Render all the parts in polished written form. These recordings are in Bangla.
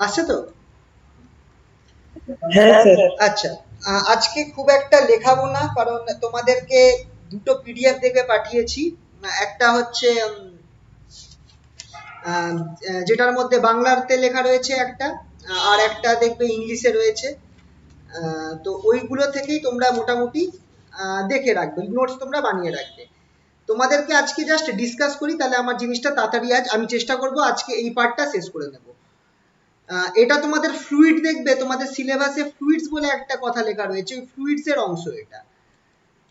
আসছে তো? হ্যাঁ স্যার। আচ্ছা, আজকে খুব একটা লেখাবো না, কারণ তোমাদেরকে দুটো পিডিএফ দেখে পাঠিয়েছি। একটা হচ্ছে আহ, যেটার মধ্যে বাংলাতে লেখা রয়েছে একটা, আর একটা দেখবে ইংলিশে রয়েছে। তো ওইগুলো থেকেই তোমরা মোটামুটি দেখে রাখবে, নোটস তোমরা বানিয়ে রাখবে। তোমাদেরকে আজকে জাস্ট ডিসকাস করি, তাহলে আমার জিনিসটা তাড়াতাড়ি আজ আমি চেষ্টা করব আজকে এই পার্টটা শেষ করে নেব। এটা তোমাদের ফ্লুইড, দেখবে তোমাদের সিলেবাসে ফ্লুইডস বলে একটা কথা লেখা রয়েছে, ওই ফ্লুইডস এর অংশ এটা।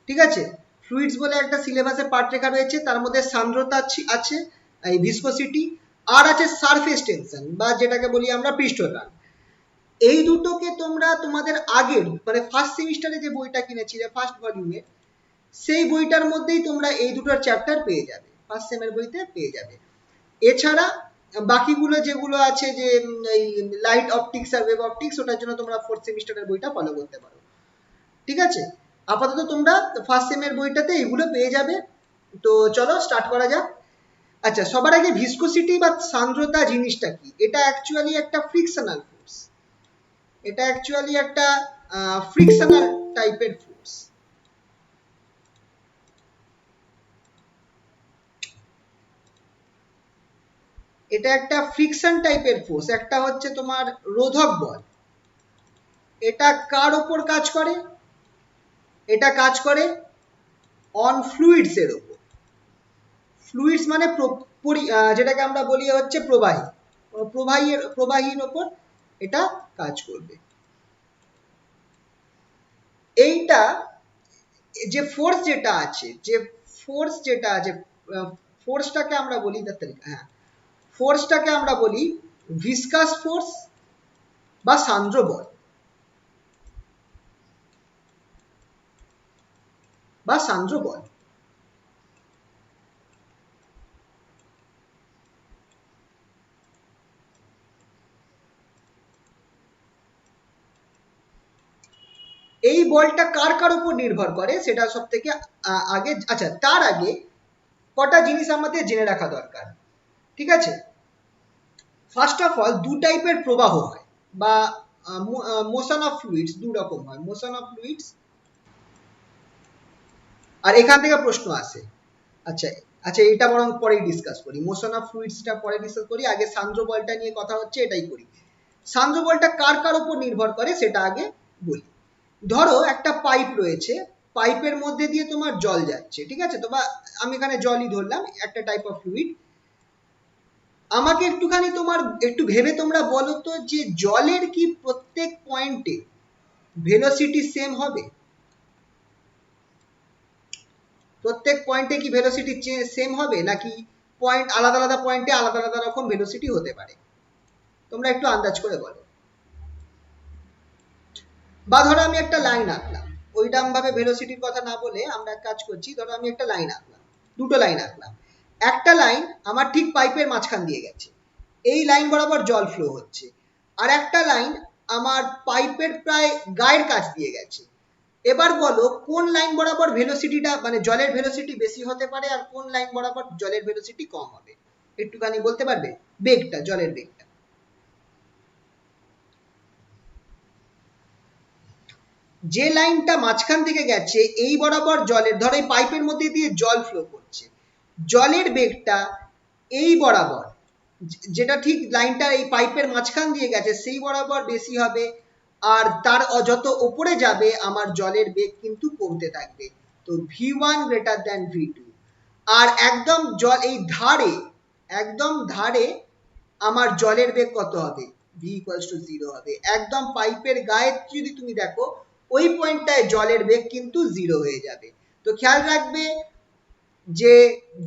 ঠিক আছে, ফ্লুইডস বলে একটা সিলেবাসে পার্ট লেখা রয়েছে, তার মধ্যে সান্দ্রতা আছে, এই ভিসকোসিটি, আর আছে সারফেস টেনশন বা যেটাকে বলি আমরা পৃষ্ঠটান। এই দুটোকে তোমরা তোমাদের আগের মানে ফার্স্ট সেমিস্টারে যে বইটা কিনেছিলে ফার্স্ট ভলিউমের, সেই বইটার মধ্যেই তোমরা এই দুটোর চ্যাপ্টার পেয়ে যাবে, ফার্স্ট সেমের বইতে পেয়ে যাবে। এছাড়া বাকিগুলো যেগুলো আছে যে এই লাইট অপটিক্স আর ওয়েব অপটিক্স, ওটার জন্য তোমরা ফোর্থ সেমিস্টারের বইটা ফলো করতে পারো। ঠিক আছে, আপাতত তোমরা ফার্স্ট সেমের বইটাতে এগুলো পেয়ে যাবে। তো চলো স্টার্ট করা যাক। আচ্ছা, সবার আগে ভিসকোসিটি বা সান্দ্রতা জিনিসটা কি? এটা অ্যাকচুয়ালি একটা ফ্রিকশনাল ফোর্স। এটা অ্যাকচুয়ালি একটা ফ্রিকশনাল টাইপের ফোর্স। এটা একটা ফ্রিকশন টাইপের ফোর্স। একটা হচ্ছে তোমার রোধক বল। এটা কার ওপর কাজ করে? এটা কাজ করে অন ফ্লুইডস এর ওপর। ফ্লুইডস মানে যেটাকে আমরা বলি হচ্ছে প্রবাহী। প্রবাহীর ওপর এটা কাজ করবে। এইটা যে ফোর্স যেটা আছে, ফোর্সটাকে আমরা বলি, হ্যাঁ, ফোর্সটাকে আমরা বলি ভিসকাস ফোর্স বা সান্দ্র বল বা সান্দ্র বল। এই বলটা কার কার উপর নির্ভর করে সেটা সব থেকে আগে। আচ্ছা, তার আগে কটা জিনিস আমাদের জেনে রাখা দরকার। ঠিক আছে, ফার্স্ট অফ অল দু টাইপের প্রবাহ হয় বা মোশন অফ ফ্লুইডস দু রকম হয়, মোশন অফ ফ্লুইডস। আর এখান থেকে প্রশ্ন আসে। আচ্ছা, আচ্ছা, এটা বরং পরেই ডিসকাস করি, মোশন অফ ফ্লুইডসটা পরে ডিসকাস করি, আগে সান্দ্র বলটা নিয়ে কথা হচ্ছে এটাই করি। সান্দ্র বলটা কার কার উপর নির্ভর করে সেটা আগে বলি। ধরো একটা পাইপ রয়েছে, পাইপের মধ্যে দিয়ে তোমার জল যাচ্ছে। ঠিক আছে, তো বা আমি এখানে জলই ধরলাম, একটা টাইপ অফ ফ্লুইড। আমাকে একটুখানি তোমার একটু ভেবে তোমরা বলো তো, যে জলের কি প্রত্যেক পয়েন্টে ভেলোসিটি সেম হবে? প্রত্যেক পয়েন্টে কি ভেলোসিটি সেম হবে, নাকি পয়েন্ট আলাদা আলাদা পয়েন্টে আলাদা আলাদা রকম ভেলোসিটি হতে পারে? তোমরা একটু আন্দাজ করে বলো। বা ধরো আমি একটা লাইন আঁকলাম, ওইরকম ভাবে ভেলোসিটির কথা না বলে আমরা এক কাজ করছি, ধরো আমি একটা লাইন আঁকলাম, দুটো লাইন আঁকলাম। একটা লাইন আমার ঠিক পাইপের মাঝখান দিয়ে গেছে, এই লাইন বরাবর জল ফ্লো হচ্ছে। আর একটা লাইন আমার পাইপের প্রায় গায়ের কাছ দিয়ে গেছে। এবার বলো কোন লাইন বরাবর ভেলোসিটিটা মানে জলের ভেলোসিটি বেশি হতে পারে, আর কোন লাইন বরাবর জলের ভেলোসিটি কম হবে? একটুখানি বলতে পারবে? বেগটা, জলের বেগটা। যে লাইনটা মাঝখান থেকে গেছে এই বরাবর জলের, ধরো এই পাইপের মধ্যে দিয়ে জল ফ্লো করছে, জলের বেগটা এই বরাবর, যেটা ঠিক লাইনটা এই পাইপের মাঝখান দিয়ে গেছে সেই বরাবর বেশি হবে। আর তার যত ওপরে যাবে আমার জলের বেগ কিন্তু কমতে থাকবে। তো v1 গ্রেটার দ্যান v2। আর একদম জল এই ধারে, একদম ধারে আমার জলের বেগ কত হবে? v ইকুয়ালস টু 0 হবে। একদম পাইপের গায়ে যদি তুমি দেখো, ওই পয়েন্টটায় জলের বেগ কিন্তু 0 হয়ে যাবে। তো খেয়াল রাখবে যে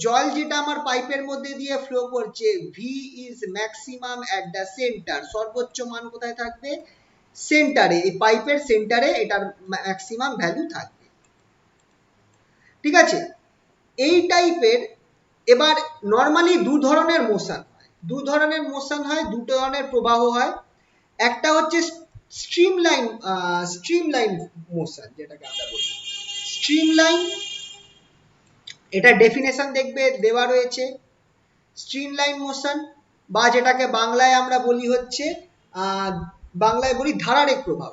জল যেটা আমার পাইপের মধ্যে দিয়ে ফ্লো করছে, V is maximum at the centre. সর্বোচ্চ মান কোথায় থাকবে? সেন্টারে, এই পাইপের সেন্টারে এটার ম্যাক্সিমাম ভ্যালু থাকবে। ঠিক আছে, এই টাইপের। এবার নর্মালি দু ধরনের মোশন হয়, দু ধরনের প্রবাহ হয়। একটা হচ্ছে স্ট্রিমলাইন মোশন, যেটাকে আমরা বলি স্ট্রিমলাইন। এটা ডেফিনেশন দেখবে দেওয়া রয়েছে। স্ট্রিমলাইন মোশন বা যেটাকে বাংলায় আমরা বলি হচ্ছে আহ বাংলায় বলি ধারারেখ প্রবাহ।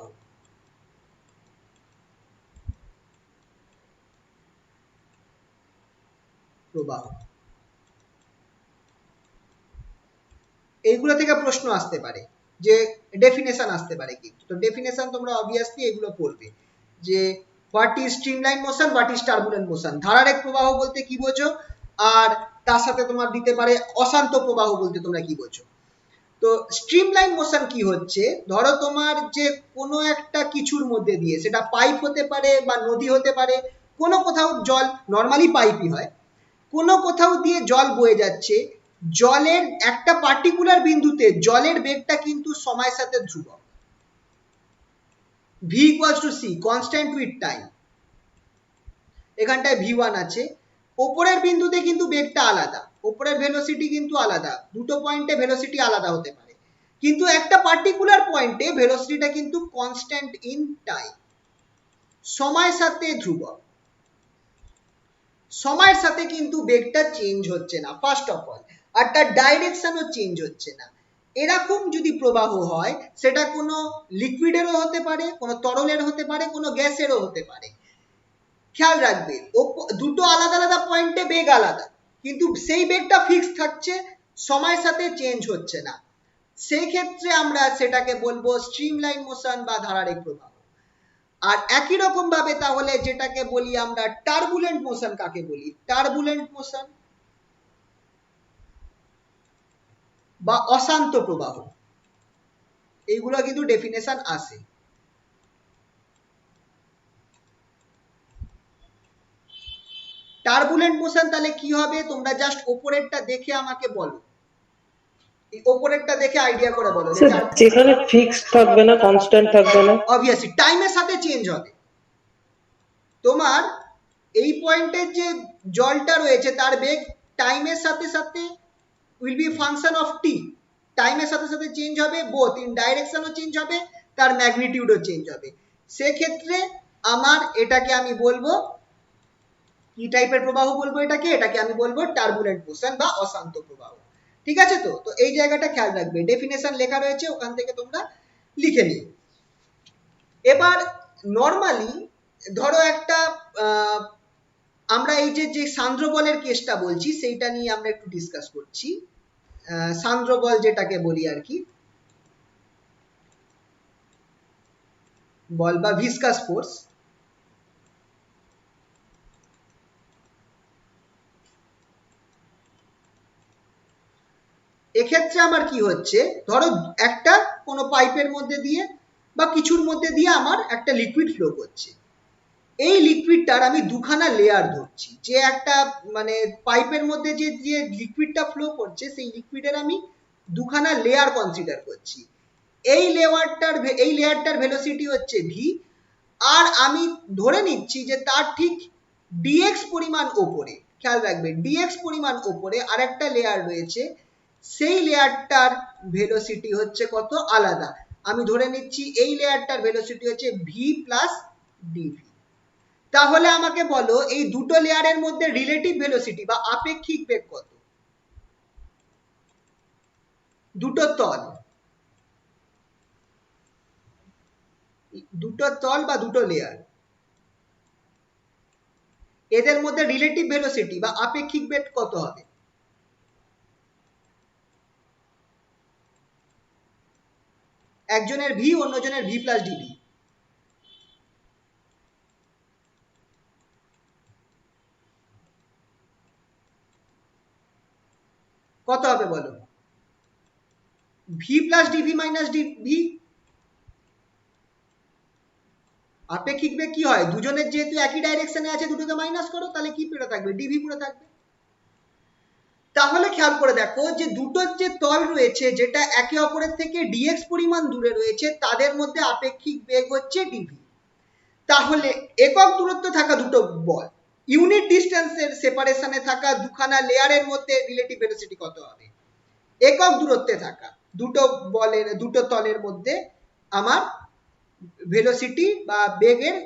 প্রবাহ এইগুলো থেকে প্রশ্ন আসতে পারে, যে ডেফিনেশন আসতে পারে, কিন্তু তো ডেফিনেশন তোমরা অবভিয়াসলি এগুলো পড়বে, যে what is streamline motion, what is turbulent motion, ধারারেখ প্রবাহ বলতে কি বোঝো, আর তার সাথে তোমার দিতে পারে অশান্ত প্রবাহ বলতে তোমরা কি বোঝো। তো স্ট্রিমলাইন মোশন কি হচ্ছে, ধরো তোমার যে কোনো একটা কিছুর মধ্যে দিয়ে, সেটা পাইপ হতে পারে বা নদী হতে পারে, কোনো কোথাও জল, নর্মালি পাইপই হয়, কোনো কোথাও দিয়ে জল বয়ে যাচ্ছে, জলের একটা পার্টিকুলার বিন্দুতে জলের বেগটা কিন্তু সময়ের সাথে ধ্রুবক, v equals to c, constant with time। এখানটায় v1 আছে, ওপরের বিন্দুতে কিন্তু বেগটা আলাদা, ওপরের ভেলোসিটি কিন্তু আলাদা, দুটো পয়েন্টে ভেলোসিটি আলাদা হতে পারে, কিন্তু একটা পার্টিকুলার পয়েন্টে ভেলোসিটিটা কিন্তু কনস্ট্যান্ট ইন টাইম, সময়ের সাথে ধ্রুবক, সময়ের সাথে কিন্তু বেগটা চেঞ্জ হচ্ছে না ফার্স্ট অফ অল, আর তার ডাইরেকশনও চেঞ্জ হচ্ছে না। এরকম যদি প্রবাহ হয়, সেটা কোনো লিকুইডেরও হতে পারে, কোনো তরলের হতে পারে, কোনো গ্যাসেরও হতে পারে। খেয়াল রাখবে দুটো আলাদা আলাদা পয়েন্টে বেগ আলাদা, কিন্তু সেই বেগটা ফিক্স থাকছে, সময়ের সাথে চেঞ্জ হচ্ছে না, সেই ক্ষেত্রে আমরা সেটাকে বলবো স্ট্রিমলাইন মোশন বা ধারারেখ প্রবাহ। আর একই রকম ভাবে তাহলে যেটাকে বলি আমরা টার্বুলেন্ট মোশন, কাকে বলি টার্বুলেন্ট মোশন বা অশান্ত প্রবাহ, এইগুলো কিন্তু ডেফিনেশন আসে। টার্বুলেন্ট মোশন তাহলে কি হবে, তোমরা জাস্ট ওপরেরটা দেখে আমাকে বলো, এই ওপরেরটা দেখে আইডিয়া করে বলো, যেখানে ফিক্সড থাকবে না, কনস্ট্যান্ট থাকবে না, অবভিয়াসলি টাইমের সাথে চেঞ্জ হবে। তোমার এই পয়েন্টের যে জলটা রয়েছে তার বেগ টাইমের সাথে সাথে উইল বি ফাংশন অফ টি, টাইমের সাথে সাথে চেঞ্জ হবে, বোথ ইন ডাইরেকশনও চেঞ্জ হবে, তার ম্যাগনিটিউডও চেঞ্জ হবে। সেক্ষেত্রে আমার এটাকে আমি বলবো কি টাইপের প্রবাহ বলবো, এটাকে আমি বলবো টার্বুলেন্ট মোশন বা অশান্ত প্রবাহ। ঠিক আছে, তো তো এই জায়গাটা খেয়াল রাখবে, ডেফিনেশন লেখা রয়েছে, ওখান থেকে তোমরা লিখে নিও। এবার নর্মালি ধরো একটা আমরা এই যে যে সান্দ্র বলের কেসটা বলছি, সেইটা নিয়ে আমরা একটু ডিসকাস করছি। সান্দ্র বল যেটাকে বলি আর কি, বল বা ভিসকাস ফোর্স। এক্ষেত্রে আমার কি হচ্ছে, ধরো একটা কোনো পাইপের মধ্যে দিয়ে বা কিছুর মধ্যে দিয়ে আমার একটা লিকুইড ফ্লো করছে, এই লিকুইডটার আমি দুখানা লেয়ার ধরছি, যে একটা মানে পাইপের মধ্যে যে যে লিকুইডটা ফ্লো করছে, সেই লিকুইডের আমি দুখানা লেয়ার কনসিডার করছি, এই লেয়ারটার ভেলোসিটি হচ্ছে ভি, আর আমি ধরে নিচ্ছি যে তার ঠিক ডিএক্স পরিমাণ ওপরে, খেয়াল রাখবে ডিএক্স পরিমাণ ওপরে আরেকটা লেয়ার রয়েছে, সেই লেয়ারটার ভেলোসিটি হচ্ছে কত আলাদা, আমি ধরে নিচ্ছি এই লেয়ারটার ভেলোসিটি হচ্ছে ভি প্লাস ডিভি। তাহলে আমাকে বলো এই দুটো লেয়ারের মধ্যে রিলেটিভ ভেলোসিটি বা আপেক্ষিক বেগ কত, দুটো তল, দুটো তল বা দুটো লেয়ার, এদের মধ্যে রিলেটিভ ভেলোসিটি বা আপেক্ষিক বেগ কত হবে, একজনের ভি অন্যজনের ভি প্লাস ডিভি, কত হবে বলো, V plus dv minus dv. আপেক্ষিক বেগ কি হয়, দুজনের যেহেতু একই ডাইরেকশনে আছে, দুটোকে মাইনাস করো, তাহলে কি পড়ে থাকবে, ডিভি পড়ে থাকবে। তাহলে খেয়াল করে দেখো যে দুটো যে তল রয়েছে, যেটা একে অপরের থেকে ডিএক্স পরিমাণ দূরে রয়েছে, তাদের মধ্যে আপেক্ষিক বেগ হচ্ছে ডিভি। তাহলে একক দূরত্ব থাকা দুটো বল, ইউনিট ডিস্টেন্সের সেপারেশনে থাকা দুখানা লেয়ারের মধ্যে রিলেটিভ ভেলোসিটি কত হবে, একক দূরত্বে থাকা দুটো বলের দুটো তলের মধ্যে আমার ভেলোসিটি বা বেগের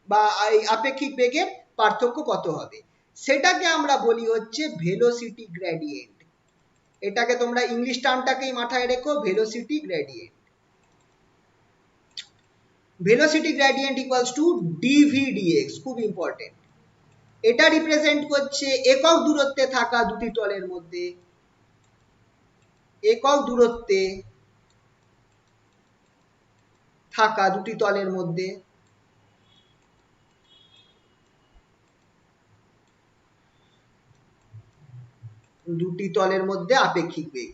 বা এই আপেক্ষিক বেগের পার্থক্য কত হবে, সেটাকে আমরা বলি হচ্ছে ভেলোসিটি গ্রেডিয়েন্ট। এটাকে তোমরা ইংলিশ টার্মটাকেই মাথায় রেখো, velocity gradient. Velocity gradient equals to d v d x, খুব ইম্পর্টেন্ট। এটা রিপ্রেজেন্ট করছে একক দূরত্বে থাকা দুটি তলের মধ্যে, একক দূরত্বে থাকা দুটি তলের মধ্যে আপেক্ষিক বেগ,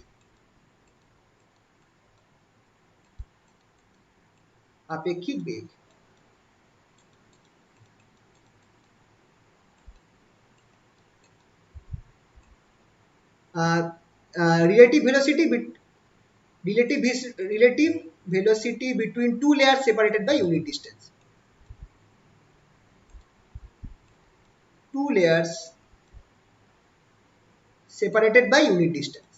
আপেক্ষিক বেগ। Relative velocity relative velocity between two layers separated by unit distance, two layers separated by unit distance,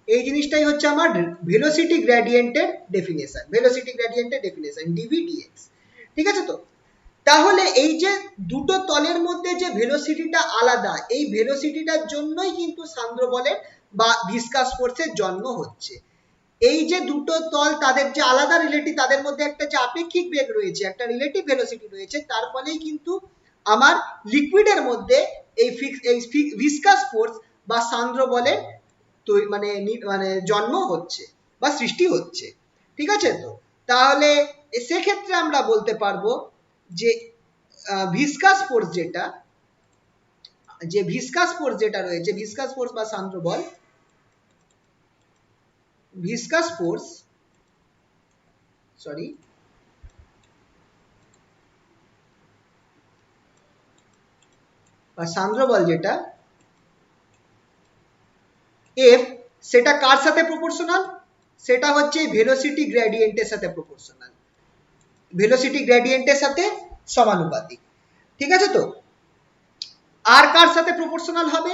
এই জিনিসটাই হচ্ছে আমার ভেলোসিটি গ্রেডিয়েন্টের ডেফিনেশন, ডিভিডিএক্স। ঠিক আছে? তো তাহলে এই যে দুটো তলের মধ্যে যে ভেলোসিটিটা আলাদা, এই ভেলোসিটিটার জন্যই কিন্তু সান্দ্র বলের বা ভিসকাস ফোর্সের জন্ম হচ্ছে। এই যে দুটো তল তাদের যে আলাদা রিলেটিভ, তাদের মধ্যে একটা যে আপেক্ষিক বেগ রয়েছে, একটা রিলেটিভ ভেলোসিটি রয়েছে, তার ফলেই কিন্তু আমার লিকুইডের মধ্যে এই ভিসকাস ফোর্স বা সান্দ্র বলের মানে মানে জন্ম হচ্ছে বা সৃষ্টি হচ্ছে। ঠিক আছে? তো তাহলে সেক্ষেত্রে আমরা বলতে পারবো যে ভিসকাস ফোর্স যেটা রয়েছে, ভিসকাস ফোর্স বা সান্দ্র বল, ভিসকাস ফোর্স বা সান্দ্র বল যেটা এফ, সেটা কার সাথে প্রপোর্শনাল? সেটা হচ্ছে ভেলোসিটি গ্রেডিয়েন্টের সাথে প্রপোর্শনাল, ভেলোসিটি গ্রেডিয়েন্টের সাথে সমানুপাতিক। ঠিক আছে? তো আর কার সাথে প্রপোর্শনাল হবে?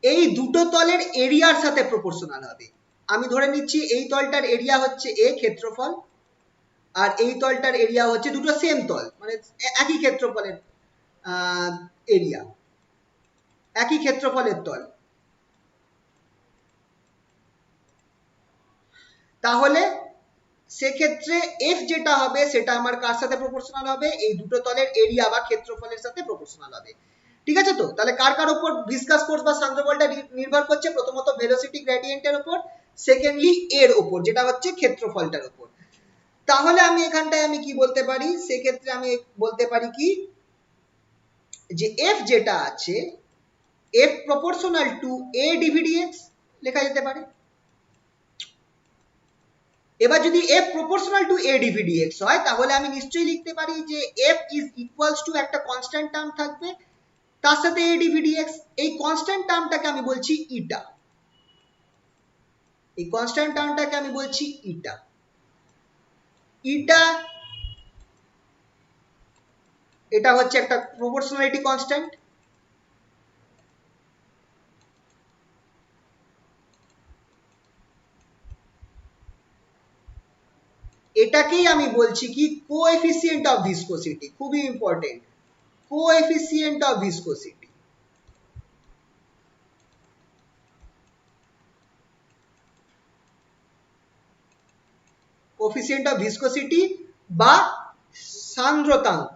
এই দুটো তলের এরিয়ার সাথে প্রপোর্শনাল হবে। আমি ধরে নিচ্ছি এই তলটার এরিয়া হচ্ছে এ ক্ষেত্রফল, আর এই তলটার এরিয়া হচ্ছে, দুটো সেম তল মানে একই ক্ষেত্রফলের এরিয়া, একই ক্ষেত্রফলের তল। তাহলে সেক্ষেত্রে এফ যেটা হবে সেটা আমার কার সাথে প্রপোর্শনাল হবে? এই দুটো তলের এরিয়া বা ক্ষেত্রফলের সাথে প্রপোর্শনাল হবে। ঠিক আছে? তো তাহলে কার কার উপর ভিসকাস ফোর্স বা সান্দ্র বলটা নির্ভর করছে? প্রথমত ভেলোসিটি গ্রেডিয়েন্টের উপর, সেকেন্ডলি এর উপর যেটা হচ্ছে ক্ষেত্রফলটার উপর। তাহলে আমি এখানটায় আমি কি বলতে পারি? সেক্ষেত্রে আমি বলতে পারি কি, যে এফ যেটা আছে, এফ প্রপোর্শনাল টু এ ডিভিডিএক্স লেখা যেতে পারে। এবার যদি f proportional to a dvdx হয়, তাহলে আমি নিশ্চয়ই লিখতে পারি যে f ইজ ইকুয়ালস টু একটা কনস্ট্যান্ট টার্ম থাকবে, তার সাথে a dvdx। এই কনস্ট্যান্ট টার্মটাকে আমি বলছি ইটা, এই কনস্ট্যান্ট টার্মটাকে আমি বলছি ইটা। ইটা এটা হচ্ছে একটা প্রপোর্শনালিটি কনস্ট্যান্ট। এটাকেই আমি বলছি কি কোএফিসিয়েন্ট অফ ভিসকোসিটি, খুবই important, coefficient of viscosity. Coefficient of viscosity বা সান্দ্রতাঙ্ক।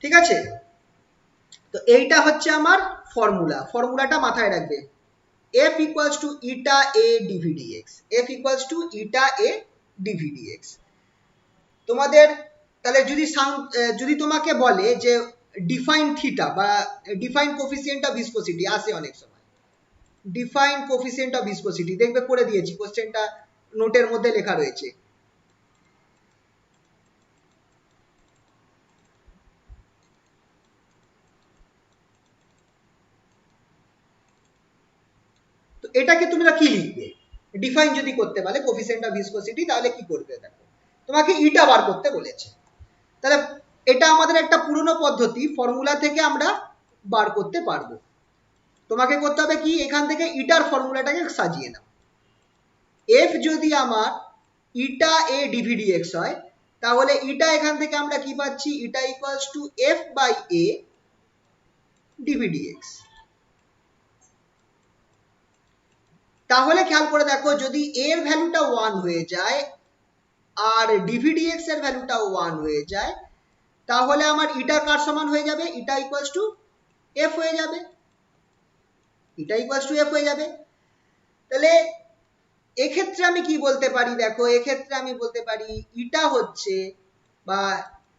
ঠিক আছে? তো এইটা হচ্ছে আমার ফর্মুলা, ফর্মুলাটা মাথায় রাখবে, f equals to eta a dvdx, f equals to eta a dvdx। তোমাদের তাহলে যদি তোমাকে বলে যে ডিফাইন থিটা বা ডিফাইন কোফিসিয়েন্ট অফ ভিসকোসিটি, আসে অনেক সময় ডিফাইন কোফিসিয়েন্ট অফ ভিসকোসিটি, দেখবে করে দিয়েছি কোশ্চেনটা, নোটের মধ্যে লেখা রয়েছে। তো এটাকে তোমরা কি লিখবে? ডিফাইন যদি করতে বলে কোফিসিয়েন্ট অফ ভিসকোসিটি, তাহলে কি করবে? দেখো, তোমাকে ইটা বার করতে বলেছে, তাহলে এটা আমাদের একটা পুরনো পদ্ধতি, ফর্মুলা থেকে আমরা বার করতে পারবো। তোমাকে করতে হবে কি, এখান থেকে ইটার ফর্মুলাটাকে সাজিয়ে নাও। এফ যদি আমার ইটা এ ডিভিডিএক্স হয়, তাহলে ইটা এখান থেকে আমরা কি পাচ্ছি, ইটা equals to F by A ডিভিডিএক্স। তাহলে খেয়াল করে দেখো, যদি এর ভ্যালুটা 1 হয়ে যায় আর ডিভিডিএক্স এর ভ্যালুটা 1 হয়ে যায়, তাহলে আমার ইটা কার সমান হয়ে যাবে, ইটা ইকুয়ালস টু এফ হয়ে যাবে, ইটা ইকুয়ালস টু এফ হয়ে যাবে। তাহলে এক্ষেত্রে আমি কি বলতে পারি, দেখো এক্ষেত্রে আমি বলতে পারি ইটা হচ্ছে বা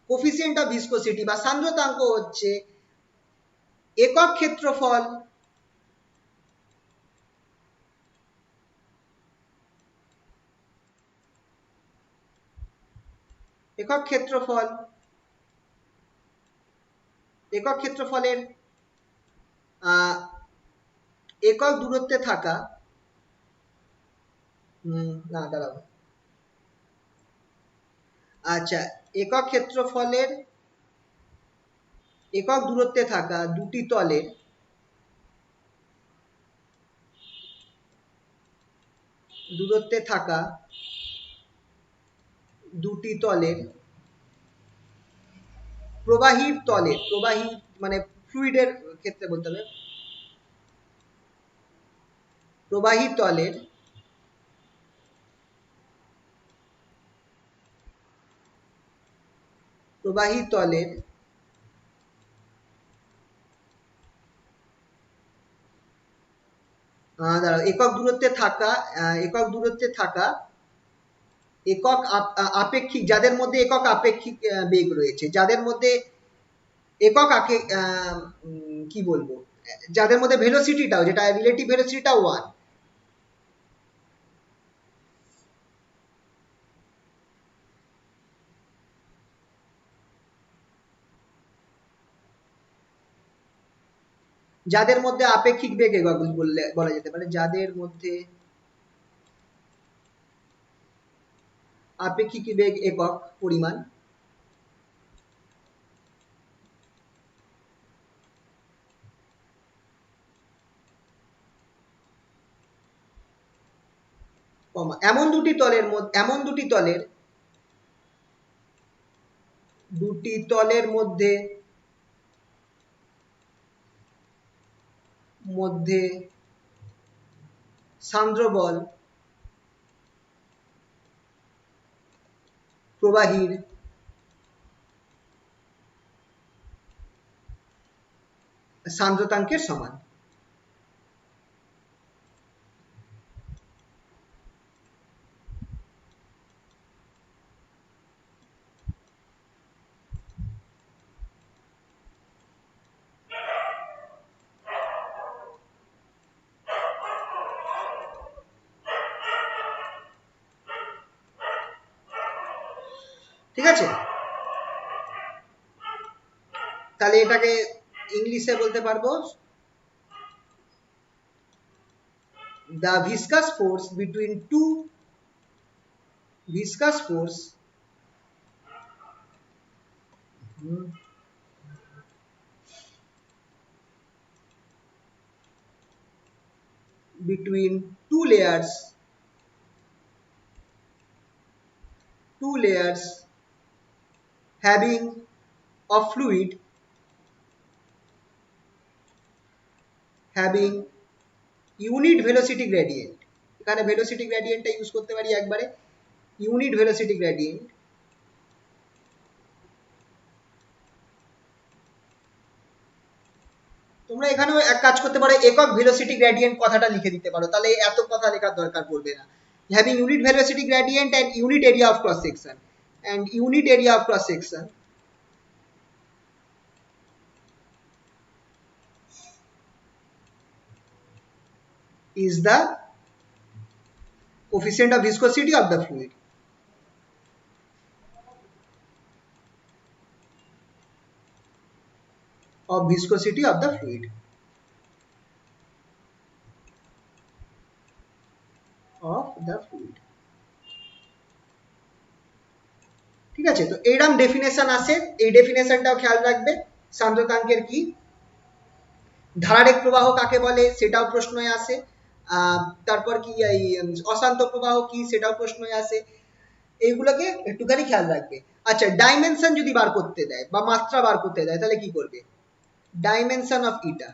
কোফিসিয়েন্ট অফ ভিসকোসিটি বা সান্দ্রতাঙ্ক হচ্ছে একক ক্ষেত্রফল একক ক্ষেত্রফল একক ক্ষেত্রফলের একক দূরত্বে থাকা, না দাঁড়াও, আচ্ছা, একক ক্ষেত্রফলের একক দূরত্বে থাকা দুটি তলের দূরত্বে থাকা দুটি তলের প্রবাহীর তলের, প্রবাহী মানে ফ্লুইডের ক্ষেত্রে বলতে হবে, প্রবাহী তলের প্রবাহী তলের দাঁড়াও, একক দূরত্বে থাকা একক দূরত্বে থাকা একক আপেক্ষিক, যাদের মধ্যে একক আপেক্ষিক বেগ রয়েছে, যাদের মধ্যে একক কি বলবো, যাদের মধ্যে ভেলোসিটিটাও, যেটা রিলেটিভ ভেলোসিটিটাও 1, যাদের মধ্যে আপেক্ষিক বেগ একক বললে বলা যেতে পারে, যাদের মধ্যে আপেক্ষিক বেগ একক পরিমাণ, এমন দুটি তলের মধ্যে মধ্যে সান্দ্র বল প্রবাহীর সান্দ্রতাঙ্কের সমান। ঠিক আছে, তাহলে এটাকে ইংলিশে বলতে পারবো, the viscous force between two viscous force between two layers having a fluid having unit velocity gradient, এখানে velocity gradient ইউজ করতে পারি একবারে, unit velocity gradient, তোমরা এখানেও এক কাজ করতে পারো, একক ভেলোসিটি গ্রেডিয়েন্ট কথাটা লিখে দিতে পারো, তাহলে এত কথা লেখার দরকার পড়বে না। having unit velocity gradient and unit area of cross section, and unit area of cross section is the coefficient of viscosity of the fluid, of viscosity of the fluid, of the fluid। ঠিক আছে, তো এইরকম ডেফিনেশন আসে, এই ডেফিনেশনটাও খেয়াল রাখবে। সান্দ্রতাঙ্কের কি, ধারারেখ প্রবাহ কাকে বলে সেটাও প্রশ্নই আসে, তারপর কি এই অশান্ত প্রবাহ কি সেটাও প্রশ্নই আসে, এইগুলোকে একটুখানি খেয়াল রাখবে। আচ্ছা, ডাইমেনশন যদি বার করতে দেয় বা মাত্রা বার করতে দেয় তাহলে কি করবে? ডাইমেনশন অফ ইটা,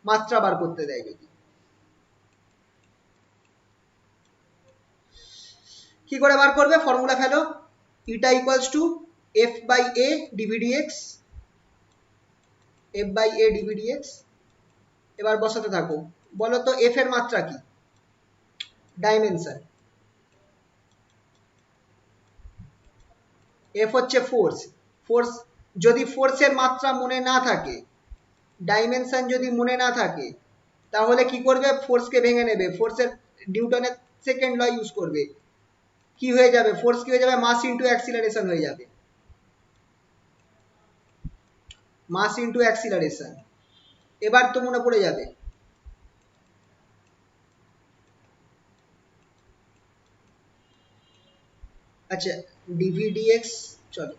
মাত্রা বার করতে দেয় যদি, কি করে বার করবে? ফর্মুলা ফেলো, eta equals to F by A d v d x, F by A d v d x. এবার বসাতে থাকো, বলো তো এফ এর মাত্রা কি? ডাইমেনশন, এফ হচ্ছে ফোর্স, ফোর্স যদি ফোর্সের মাত্রা মনে না থাকে, ডাইমেনশন যদি মনে না থাকে, তাহলে কি করবে? ফোর্সকে ভেঙে নেবে, ফোর্সের নিউটনের সেকেন্ড ল ইউজ করবে, কি হয়ে যাবে? ফোর্স কি হয়ে যাবে? মাস ইনটু অ্যাক্সিলারেশন হয়ে যাবে, মাস ইনটু অ্যাক্সিলারেশন। এবার তো মনে পড়ে যাবে। আচ্ছা, ডিভিডিএক্স, চলো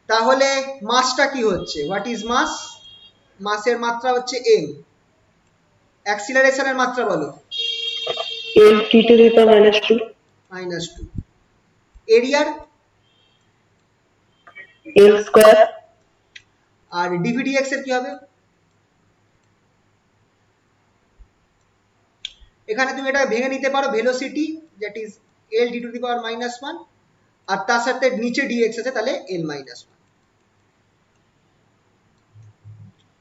তাহলে মাসটা কি হচ্ছে? হোয়াট ইজ মাস? মাসের মাত্রা হচ্ছে এম। অ্যাক্সিলারেশনের মাত্রা বলো। এল টি টু দি পাওয়ার -2, -2। এরিয়ার? এল স্কয়ার। আর ডিভিডিএক্স এর কি হবে? এখানে তুমি এটা ভেঙে নিতে পারো, velocity that is L D to the power -1, আর তার সাথে নিচে ডিএক্স আছে, তাহলে এল -1।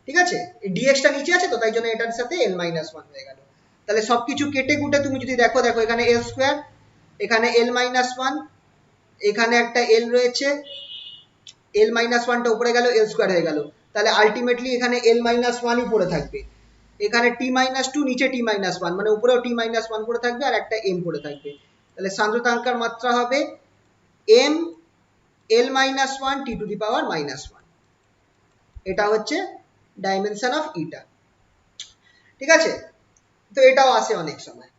ঠিক আছে, ডিএক্সটা নিচে আছে তো তাই জন্য এটার সাথে এল -1 হয়ে গেল। তাহলে সবকিছু কেটে কুটে তুমি যদি দেখো, দেখো এখানে এল স্কোয়ার, এখানে এল -1, এখানে একটা এল রয়েছে, এল -1টা উপরে গেল, এল স্কোয়ার হয়ে গেল। তাহলে আলটিমেটলি এখানে এল -1ই পড়ে থাকবে, এখানে t-2, নিচে t-1, মানে উপরেও t-1 পড়ে থাকবে আর একটা m পড়ে থাকবে। তাহলে সান্দ্রতাঙ্কার মাত্রা হবে m l -1 t to the power -1। এটা হচ্ছে ডাইমেনশন অফ ইটা। ঠিক আছে, তো এটাও আসে অনেক সময়।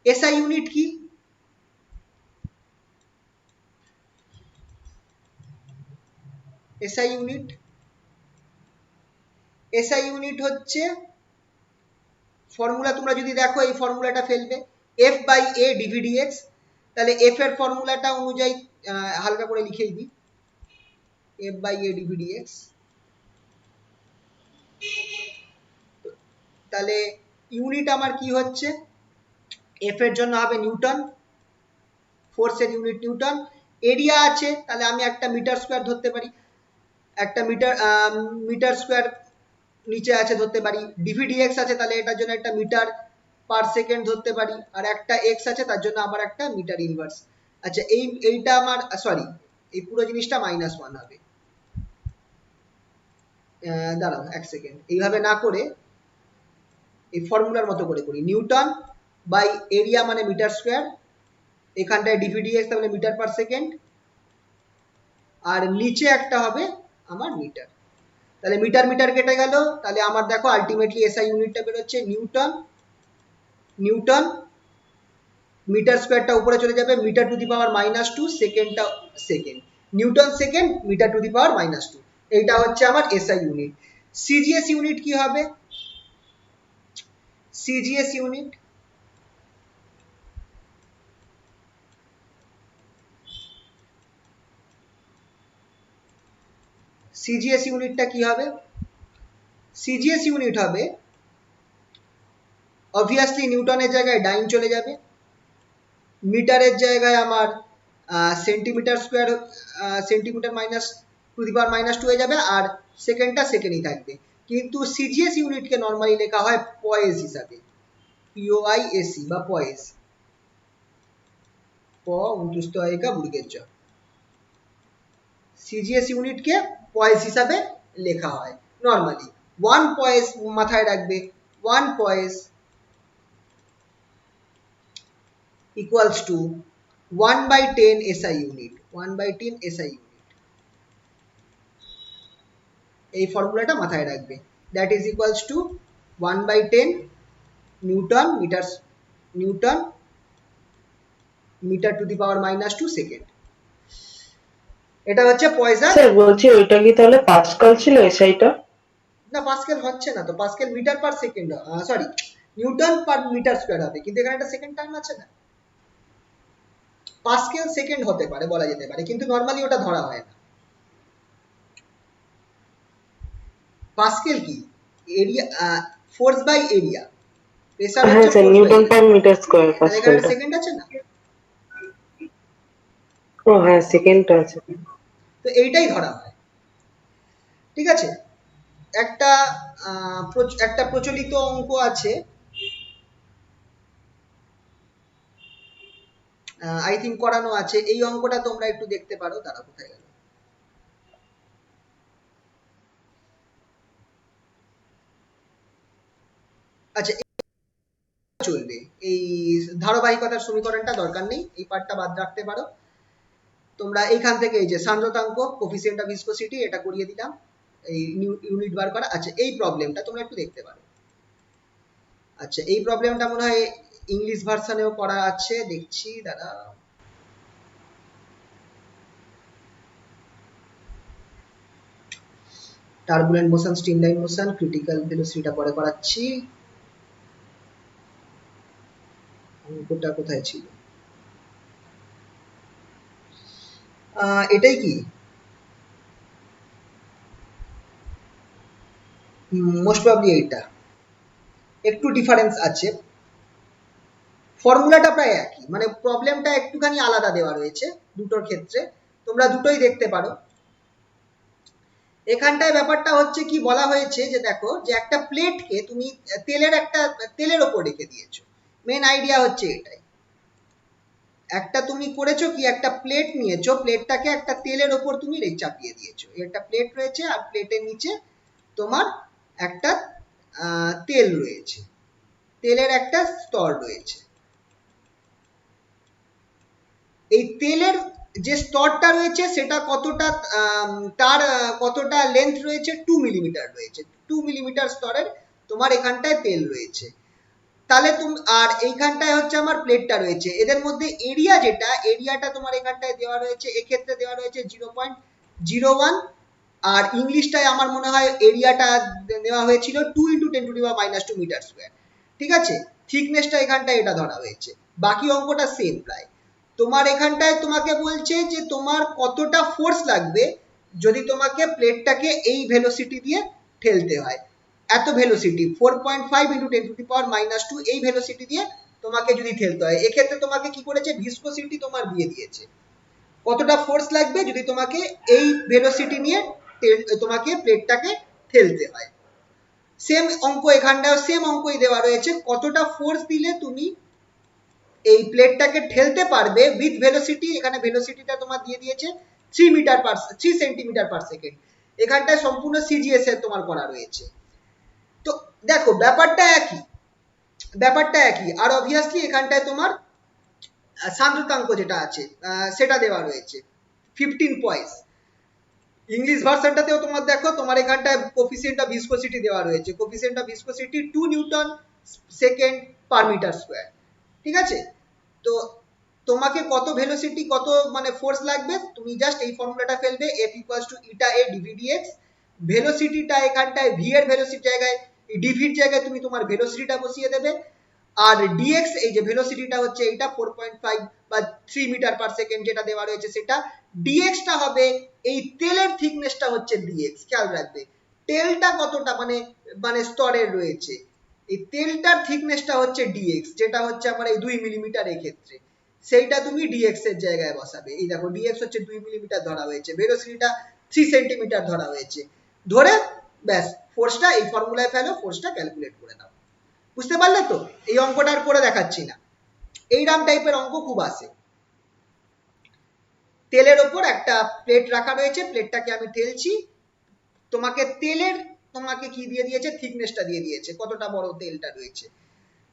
এসআই ইউনিট কি? এসআই ইউনিট, এসআই ইউনিট হচ্ছে ফর্মুলা, তোমরা যদি দেখো এই ফর্মুলাটা ফেলবে, এফ বাই এ ডিভিডিএক্স। তাহলে এফ এর ফর্মুলাটা অনুযায়ী হালকা করে লিখেই দিই, এফ বাই এ ডিভিডিএক্স। তাহলে ইউনিট আমার কি হচ্ছে? এফ এর জন্য হবে নিউটন, ফোর্সের ইউনিট নিউটন। এরিয়া আছে, তাহলে আমি একটা মিটার স্কোয়ার ধরতে পারি, একটা মিটার স্কোয়ার নিচে আছে ধরতে পারি। ডিভিডিএক্স আছে, তাহলে এটার জন্য একটা মিটার পার সেকেন্ড ধরতে পারি, আর একটা এক্স আছে তার জন্য আবার একটা মিটার ইনভার্স। আচ্ছা, এইটা আমার সরি, এই পুরো জিনিসটা -1 হবে। দাঁড়াও এক সেকেন্ড, এইভাবে না করে এই ফর্মুলার মতো করে করি, নিউটন বাই এরিয়া মানে মিটার স্কোয়ার, এখানটায় ডিভিডিএক্স তাহলে মিটার পার সেকেন্ড, আর নিচে একটা হবে আমার মিটার। তাহলে মিটার মিটার কেটে গেল, তাহলে আমার দেখো আলটিমেটলি এসআই ইউনিটটা বেরোচ্ছে নিউটন, নিউটন মিটার স্কোয়ারটা উপরে চলে যাবে, মিটার টু দি পাওয়ার -2, সেকেন্ডটা second, newton second metre to the power -2। এইটা হচ্ছে আমার এসআই ইউনিট। সিজিএস ইউনিট কি হবে? সিজিএস ইউনিট, সিজিএস ইউনিটটা কি হবে? সিজিএস ইউনিট হবে, অবভিয়াসলি নিউটনের জায়গায় ডাইন চলে যাবে, মিটারের জায়গায় আমার centimetre square, centimetre minus to the power -2 হয়ে যাবে, আর সেকেন্ডটা সেকেন্ডই থাকবে। কিন্তু সিজিএস ইউনিটকে নর্মালি লেখা হয় পয়েস হিসাবে, পিওআইএসি বা পয়েস, প উন্তুস্ত আয়িকা বুর্গের জ। সিজিএস ইউনিটকে পয়েস হিসাবে লেখা হয় নর্মালি। ওয়ান পয়েস মাথায় রাখবে, one poise equals to 1/10 SI unit, 1/10 SI unit। এই ফর্মুলাটা মাথায় রাখবে, that is equals to 1/10 newton metre, metre to the power -2 second. এটা হচ্ছে পয়সা। স্যার বলছি ওইটা কি তাহলে পাস্কাল ছিল এসআইটা? না, পাস্কেল হচ্ছে না তো, pascal metre per second, sorry, newton per metre square হবে, কিন্তু এখানে একটা সেকেন্ড টার্ম আছে না। পাস্কেল সেকেন্ড হতে পারে, বলা যেতে পারে, কিন্তু নর্মালি ওটা ধরা হয় না। পাস্কেল কি? Area, force by area, pressure হ্যাঁ হচ্ছে sir, force by newton area. Per metre square তাহলে এখানে একটা পাস্কালটা। সেকেন্ড আছে না। ও হ্যাঁ, সেকেন্ডটা আছে। তো এইটাই ধরা হয়, ঠিক আছে। একটা একটা প্রচলিত অঙ্ক আছে, আই থিঙ্ক করানো আছে, এই অঙ্কটা তোমরা একটু দেখতে পারো। তারা কোথায় গেল? আচ্ছা, চলবে এই ধারাবাহিকতার সমীকরণটা দরকার নেই, এই পার্টটা বাদ রাখতে পারো তোমরা। এইখান থেকে এই যে সান্দ্রতাঙ্ক, কোফিসিয়েন্ট অফ ভিসকোসিটি, এটা করিয়ে দিলাম, এই ইউনিট বার করা। আচ্ছা, এই প্রবলেমটা তোমরা একটু দেখতে পারো। আচ্ছা, এই প্রবলেমটা মনে হয় ইংলিশ ভার্সনেও করা আছে, দেখছি দাদা। Turbulent motion, streamline motion, critical ভেলোসিটিটা পরে করাচ্ছি। অঙ্কটা কোথায় ছিল? এটাই কি? মোস্ট প্রবাবলি এইটা, একটু ডিফারেন্স আছে, ফর্মুলাটা প্রায় একই, মানে প্রবলেমটা একটুখানি আলাদা দেওয়া রয়েছে দুটোর ক্ষেত্রে, তোমরা দুটোই দেখতে পারো। এখানটায় ব্যাপারটা হচ্ছে কি, বলা হয়েছে যে দেখো, যে একটা প্লেটকে তুমি তেলের ওপর রেখে দিয়েছো। মেন আইডিয়া হচ্ছে এটাই, একটা তুমি করেছো কি, একটা প্লেট নিয়েছো, প্লেটটাকে একটা তেলের ওপর তুমি চাপিয়ে দিয়েছো। একটা প্লেট রয়েছে আর প্লেটের নিচে তোমার একটা তেল রয়েছে, তেলের একটা স্তর রয়েছে। এই তেলের যে স্তরটা রয়েছে সেটা কতটা, তার কতটা লেন্থ রয়েছে, 2 মিলিমিটার রয়েছে, 2 মিলিমিটার স্তরের তোমার এখানটায় তেল রয়েছে। তাহলে তুমি, আর এইখানটায় হচ্ছে আমার প্লেটটা রয়েছে, এদের মধ্যে এরিয়া, যেটা এরিয়াটা তোমার এখানটায় দেওয়া রয়েছে, এক্ষেত্রে দেওয়া রয়েছে 0.01, আর ইংলিশটায় আমার মনে হয় এরিয়াটা নেওয়া হয়েছিল 2 × 10⁻² মিটার স্কোয়ার, ঠিক আছে। থিকনেসটা এখানটায় এটা ধরা হয়েছে, বাকি অঙ্কটা সেম প্রায়। তোমার এখানটায় তোমাকে বলছে যে তোমার কতটা ফোর্স লাগবে যদি তোমাকে প্লেটটাকে এই ভেলোসিটি দিয়ে ঠেলতে হয়, এত ভেলোসিটি 4.5 × 10⁻², এই ভেলোসিটি দিয়ে তোমাকে যদি ঠেলতে হয়। এক্ষেত্রে তোমাকে কি করেছে, ভিসকোসিটি তোমার দিয়ে দিয়েছে, কতটা ফোর্স লাগবে যদি তোমাকে এই ভেলোসিটি নিয়ে তোমাকে প্লেটটাকে ঠেলতে হয়। সেম অঙ্ক এখানটাও, সেম অঙ্কই দেওয়া রয়েছে, কতটা ফোর্স দিলে তুমি এই প্লেটটাকে ঠেলতে পারবে উইথ ভেলোসিটি। এখানে ভেলোসিটিটা তোমার দিয়ে দিয়েছে 3 সেন্টিমিটার পার সেকেন্ড, এখানটায় সম্পূর্ণ সিজিএস এর তোমার করা রয়েছে। তো দেখো, ব্যাপারটা একই, আর অবভিয়াসলি এখানটায় তোমার সান্দ্রতাঙ্ক যেটা আছে সেটা দেওয়া রয়েছে 15 পয়েন্টস। ইংলিশ ভার্সনটাতেও তোমার দেখো, তোমার এখানটায় কোফিসিয়েন্ট অফ ভিসকোসিটি দেওয়া রয়েছে, coefficient of viscosity 2 newton second per metre square, ঠিক আছে। তো তোমাকে কত ভেলোসিটি, কত মানে ফোর্স লাগবে, তুমি জাস্ট এই ফর্মুলাটা ফেলবে, F = eta A DV dx. ভেলোসিটিটা এখানটায় ভি এর ভেলোসিটি জায়গায়, ডিভির জায়গায় তুমি তোমার ভেলোসিটিটা বসিয়ে দেবে, আর ডিএক্স, এই যে ভেলোসিটিটা হচ্ছে এইটা 4.5 বা 3 মিটার পার সেকেন্ড যেটা দেওয়া রয়েছে সেটা, ডিএক্সটা হবে এই তেলের থিকনেসটা হচ্ছে ডিএক্স, খেয়াল রাখবে তেলটা কতটা মানে মানে স্তরের রয়েছে, এই তেলটার থিকনেসটা হচ্ছে ডিএক্স, যেটা হচ্ছে আমার এই 2 মিলিমিটার, ক্ষেত্রে সেইটা তুমি ডিএক্স এর জায়গায় বসাবে। এই দেখো, ডিএক্স হচ্ছে 2 মিলিমিটার ধরা হয়েছে, ভেলোসিটিটা 3 সেন্টিমিটার ধরা হয়েছে, ধরে ব্যাস ফোর্সটা এই ফর্মুলায় ফেলো, ফোর্সটা ক্যালকুলেট করে নাও। বুঝতে পারলে তো? এই অঙ্কটা আর করে দেখাচ্ছি না, এইরকম টাইপের অঙ্ক খুব আসে। তেলের ওপর একটা প্লেট রাখা রয়েছে, প্লেটটাকে আমি ঠেলছি, তোমাকে কি দিয়ে দিয়েছে, থিকনেসটা দিয়ে দিয়েছে, কতটা বড় তেলটা রয়েছে।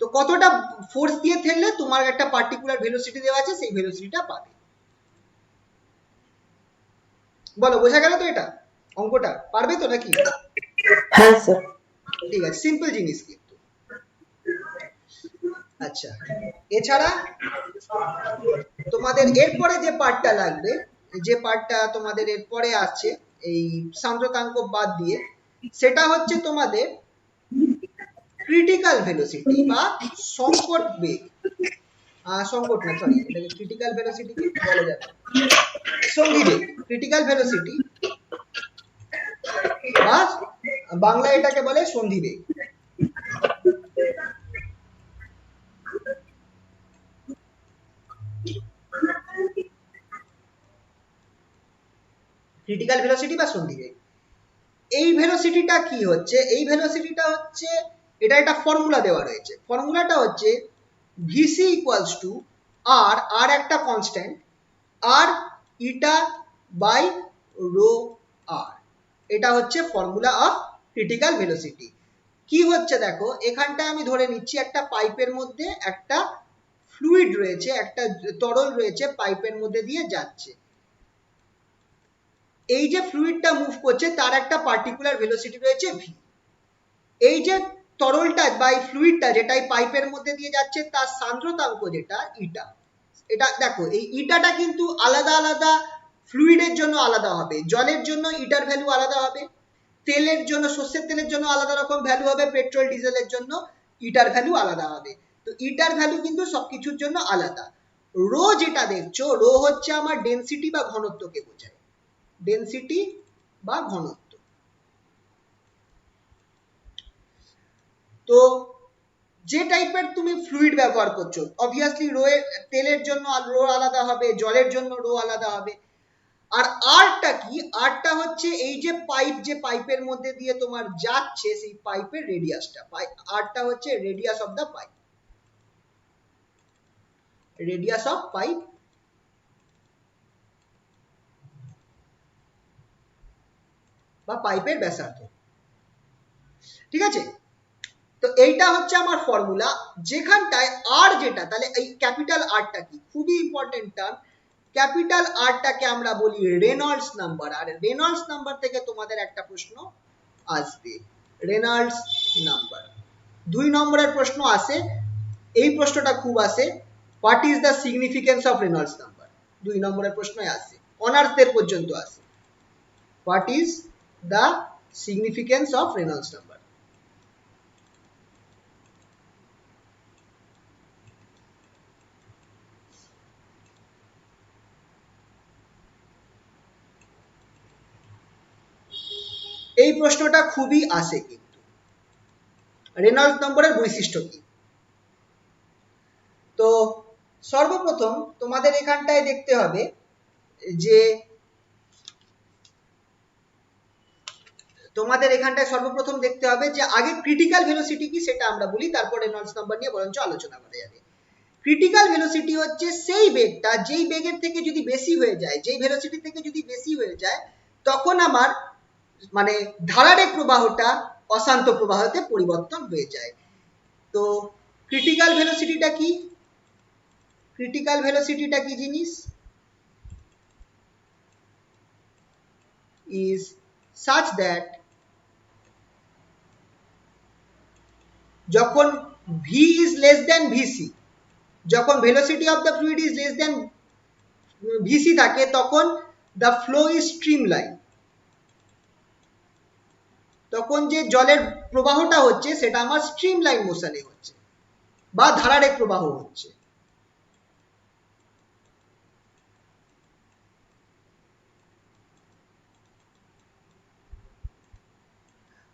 তো কতটা ফোর্স দিয়ে ঠেললে তোমার একটা পার্টিকুলার ভেলোসিটি দেওয়া আছে, সেই ভেলোসিটিটা পাবে। বলো, বোঝা গেল তো? এটা অঙ্কটা পারবে তো নাকি? হ্যাঁ স্যার। ঠিক আছে, সিম্পল জিনিস কিন্তু। আচ্ছা, এছাড়া তোমাদের এরপরে যে পার্টটা লাগবে যে পার্টটা তোমাদের এর পরে আসছে এই সান্দ্রতাঙ্ক বাদ দিয়ে, সেটা হচ্ছে তোমাদের ক্রিটিক্যাল ভেলোসিটি বা সংকট বেগ। সংকট না, সরি, এটাকে ক্রিটিক্যাল ভেলোসিটি কি বলা যাবে, সন্ধিবেগ। ক্রিটিক্যাল ভেলোসিটি বা বাংলায় এটাকে বলে সন্ধিবেগ। ক্রিটিক্যাল ভেলোসিটি বা সন্ধিবেগ। এই ভেলোসিটিটা কি হচ্ছে, এই ভেলোসিটিটা হচ্ছে, এটা একটা ফর্মুলা দেওয়া রয়েছে। ফর্মুলাটা হচ্ছে VC equals to R, R একটা constant, R eta by rho R. এটা হচ্ছে ফর্মুলা অফ ক্রিটিক্যাল ভেলোসিটি। কি হচ্ছে দেখো, এখানটায় আমি ধরে নিচ্ছি একটা পাইপের মধ্যে একটা ফ্লুইড রয়েছে, একটা তরল রয়েছে, পাইপের মধ্যে দিয়ে যাচ্ছে। এই যে ফ্লুইডটা মুভ করছে তার একটা পার্টিকুলার ভেলোসিটি রয়েছে ভি। এই যে তরলটা বা এই ফ্লুইডটা যেটা এই পাইপের মধ্যে দিয়ে যাচ্ছে তার সান্দ্রতাঙ্ক যেটা ইটা। এটা দেখো, এই ইটাটা কিন্তু আলাদা আলাদা ফ্লুইডের জন্য আলাদা হবে। জলের জন্য ইটার ভ্যালু আলাদা হবে, তেলের জন্য, সর্ষের তেলের জন্য আলাদা রকম ভ্যালু হবে, পেট্রোল ডিজেলের জন্য ইটার ভ্যালু আলাদা হবে। তো ইটার ভ্যালু কিন্তু সবকিছুর জন্য আলাদা। রো যেটা দেখছো, রো হচ্ছে আমার ডেনসিটি বা ঘনত্বকে বোঝায়, ডেনসিটি বা ঘনত্ব। তো যে টাইপের তুমি ফ্লুইড ব্যবহার করছো, অবভিয়াসলি রো এর, তেলের জন্য রো আলাদা হবে, জলের জন্য রো আলাদা হবে। আর আরটা কি, আরটা হচ্ছে এই যে পাইপ, যে পাইপের মধ্যে দিয়ে তোমার যাচ্ছে সেই পাইপের রেডিয়াসটা। আরটা হচ্ছে radius of the pipe, radius of pipe বা পাইপের ব্যাসার্ধ। ঠিক আছে, তো এইটা হচ্ছে আমার ফর্মুলা। যেখানটায় আর যেটা, তাহলে এই ক্যাপিটাল আরটা কি, খুবই ইম্পর্টেন্ট টার্ম। ক্যাপিটাল আরটাকে আমরা বলি রেনল্ডস নাম্বার। আর রেনল্ডস নাম্বার থেকে তোমাদের একটা প্রশ্ন আসবে, রেনল্ডস নাম্বার। 2 নম্বরের প্রশ্ন আসে, এই প্রশ্নটা খুব আসে, what is the significance of Reynolds number. 2 নম্বরের প্রশ্নই আসে, অনার্সদের পর্যন্ত আসে, what is the significance of Reynolds number. এই প্রশ্নটা খুবই আসে কিন্তু, রেনল্ডস নম্বরের বৈশিষ্ট্য কি। তো সর্বপ্রথম তোমাদের এখানটায় দেখতে হবে যে, তোমাদের এখানটায় সর্বপ্রথম দেখতে হবে যে আগে ক্রিটিক্যাল ভেলোসিটি কি সেটা আমরা বলি, তারপর রেনল্ডস নাম্বার নিয়ে বরঞ্চ আলোচনা করা যাবে। ক্রিটিক্যাল ভেলোসিটি হচ্ছে সেই বেগটা যেই বেগের থেকে যদি বেশি হয়ে যায়, যেই ভেলোসিটি থেকে যদি বেশি হয়ে যায়, তখন আমার মানে ধারারেখ প্রবাহটা অশান্ত প্রবাহতে পরিবর্তন হয়ে যায়। তো ক্রিটিক্যাল ভেলোসিটিটা কি, ক্রিটিক্যাল ভেলোসিটিটা কি জিনিস, is such that যখন v is less than vc, যখন velocity of the fluid is less than vc থাকে তখন the flow is streamline, তখন যে জলের প্রবাহটা হচ্ছে সেটা আমার স্ট্রিমলাইন মোশনে হচ্ছে বা ধারারেখ প্রবাহ হচ্ছে।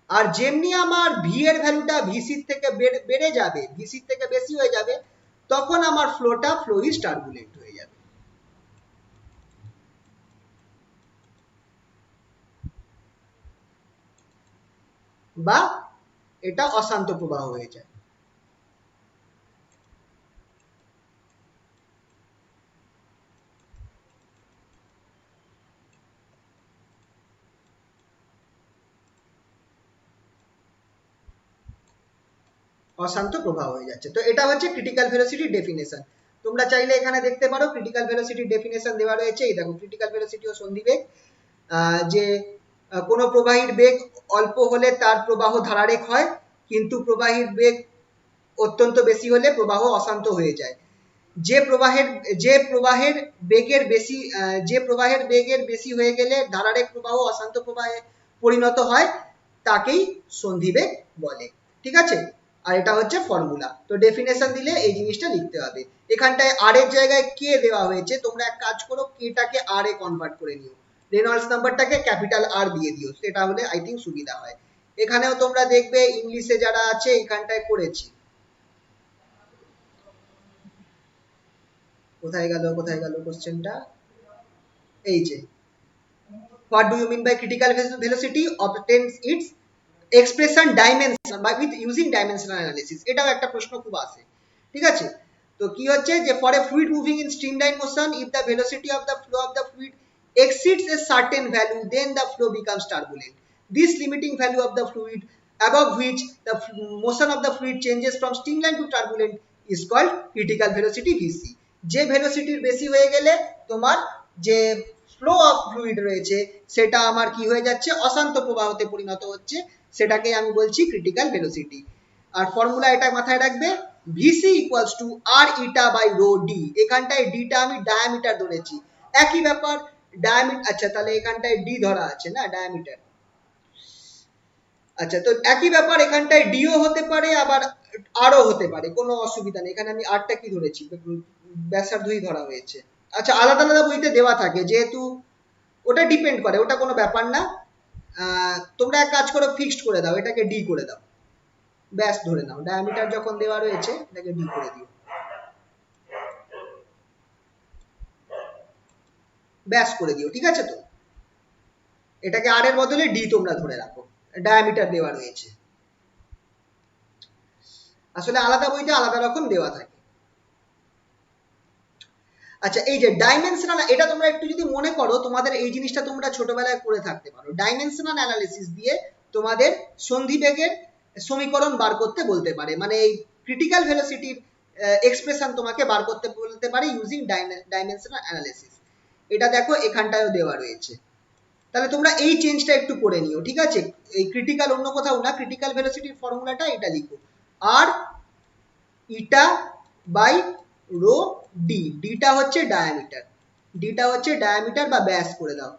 আর যেমনি আমার ভি এর ভ্যালুটা ভিসির থেকে বেড়ে যাবে, ভিসির থেকে বেশি হয়ে যাবে, তখন আমার ফ্লোটা ফ্লো ইজ টার্বুলেন্ট হয়ে যাবে বা এটা অশান্ত প্রবাহ হয়ে যায়। অশান্ত প্রবাহ হয়ে যাচ্ছে। তো এটা হচ্ছে ক্রিটিক্যাল ভেলোসিটি ডেফিনেশন। তোমরা চাইলে এখানে দেখতে পারো ক্রিটিক্যাল ভেলোসিটি ডেফিনেশন দেওয়া রয়েছে। এই দেখো, ক্রিটিক্যাল ভেলোসিটি ও সন্ধিবেগ, যে কোনো প্রবাহীর বেগ অল্প হলে তার প্রবাহ ধারারেখ হয়, কিন্তু প্রবাহীর বেগ অত্যন্ত বেশি হলে প্রবাহ অশান্ত হয়ে যায়। যে প্রবাহের যে প্রবাহের বেগের বেশি যে প্রবাহের বেগের বেশি হয়ে গেলে ধারারেখ প্রবাহ অশান্ত প্রবাহে পরিণত হয় তাকেই সন্ধিবেগ বলে। ঠিক আছে, আর এটা হচ্ছে ফর্মুলা। তো ডেফিনেশন দিলে এই জিনিসটা লিখতে হবে। এখানটায় আর এর জায়গায় কে দেওয়া হয়েছে, তোমরা এক কাজ করো, কেটাকে আর এ কনভার্ট করে নিও, রেনল্ডস নাম্বারটাকে ক্যাপিটাল আর দিয়ে দিও, সেটা হলে আই থিঙ্ক সুবিধা হয়। এখানেও তোমরা দেখবে ইংলিশে যারা আছে এখানটায় করেছি। কোথায় গেল কোশ্চেনটা, এই যে what do you mean by critical velocity obtains its expression dimension by with using dimensional analysis, এটাও একটা প্রশ্ন খুব আসে। ঠিক আছে, তো কি হচ্ছে যে for a fluid moving in streamline motion if the velocity of the flow of the fluid exceeds a certain value then the flow becomes turbulent. This limiting value of the fluid above which the motion of the fluid changes from streamline to turbulent is called critical velocity vc। যে ভেলোসিটির বেশি হয়ে গেলে তোমার যে ফ্লো অফ ফ্লুইড রয়েছে সেটা আমার কি হয়ে যাচ্ছে, অশান্ত প্রবাহতে পরিণত হচ্ছে, সেটাকে আমি বলছি ক্রিটিক্যাল ভেলোসিটি। আর ফর্মুলা এটা মাথায় রাখবে, vc equals to R eta by rho D. এখানটায় ডিটা আমি ডায়ামিটার ধরেছি, একই ব্যাপার ডায়ামিটার। আচ্ছা তাহলে এখানটায় ডি ধরা আছে না, ডায়ামিটার। আচ্ছা তো একই ব্যাপার, এখানটায় ডিও হতে পারে আবার আরও হতে পারে, কোনো অসুবিধা নেই। এখানে আমি আরটা কি ধরেছি, ব্যাসার্ধই ধরা হয়েছে। আচ্ছা আলাদা আলাদা বইতে দেওয়া থাকে, যেহেতু ওটা ডিপেন্ড করে, ওটা কোনো ব্যাপার না। তোমরা এক কাজ করো, ফিক্সড করে দাও, এটাকে ডি করে দাও, ব্যাস ধরে নাও, ডায়ামিটার যখন দেওয়া রয়েছে এটাকে ডি করে দিও, ব্যাস করে দিও। ঠিক আছে, তো এটাকে আর এর বদলে ডি তোমরা ধরে রাখো, ডায়ামিটার দেওয়া রয়েছে। আসলে আলাদা বইতে আলাদা রকম দেওয়া থাকে। আচ্ছা এই যে ডাইমেনশনাল, এটা তোমরা একটু যদি মনে করো, তোমাদের এই জিনিসটা তোমরা ছোটবেলায় করে থাকতে পারো। ডাইমেনশনাল অ্যানালিসিস দিয়ে তোমাদের সন্ধিবেগের সমীকরণ বার করতে বলতে পারে, মানে এই ক্রিটিক্যাল ভেলোসিটির এক্সপ্রেশন তোমাকে বার করতে বলতে পারে ইউজিং ডাইমেনশনাল অ্যানালিসিস। এটা দেখো এখানটায়ও দেওয়া রয়েছে, তাহলে তোমরা এই চেঞ্জটা একটু করে নিও। ঠিক আছে, এই ক্রিটিক্যাল অন্য কোথাও না, ক্রিটিক্যাল ভেলোসিটির ফর্মুলাটা এটা লিখো, আর ইটা বাই রো ডি। ডিটা হচ্ছে ডায়ামিটার, ডিটা হচ্ছে ডায়ামিটার বা ব্যাস করে দাও,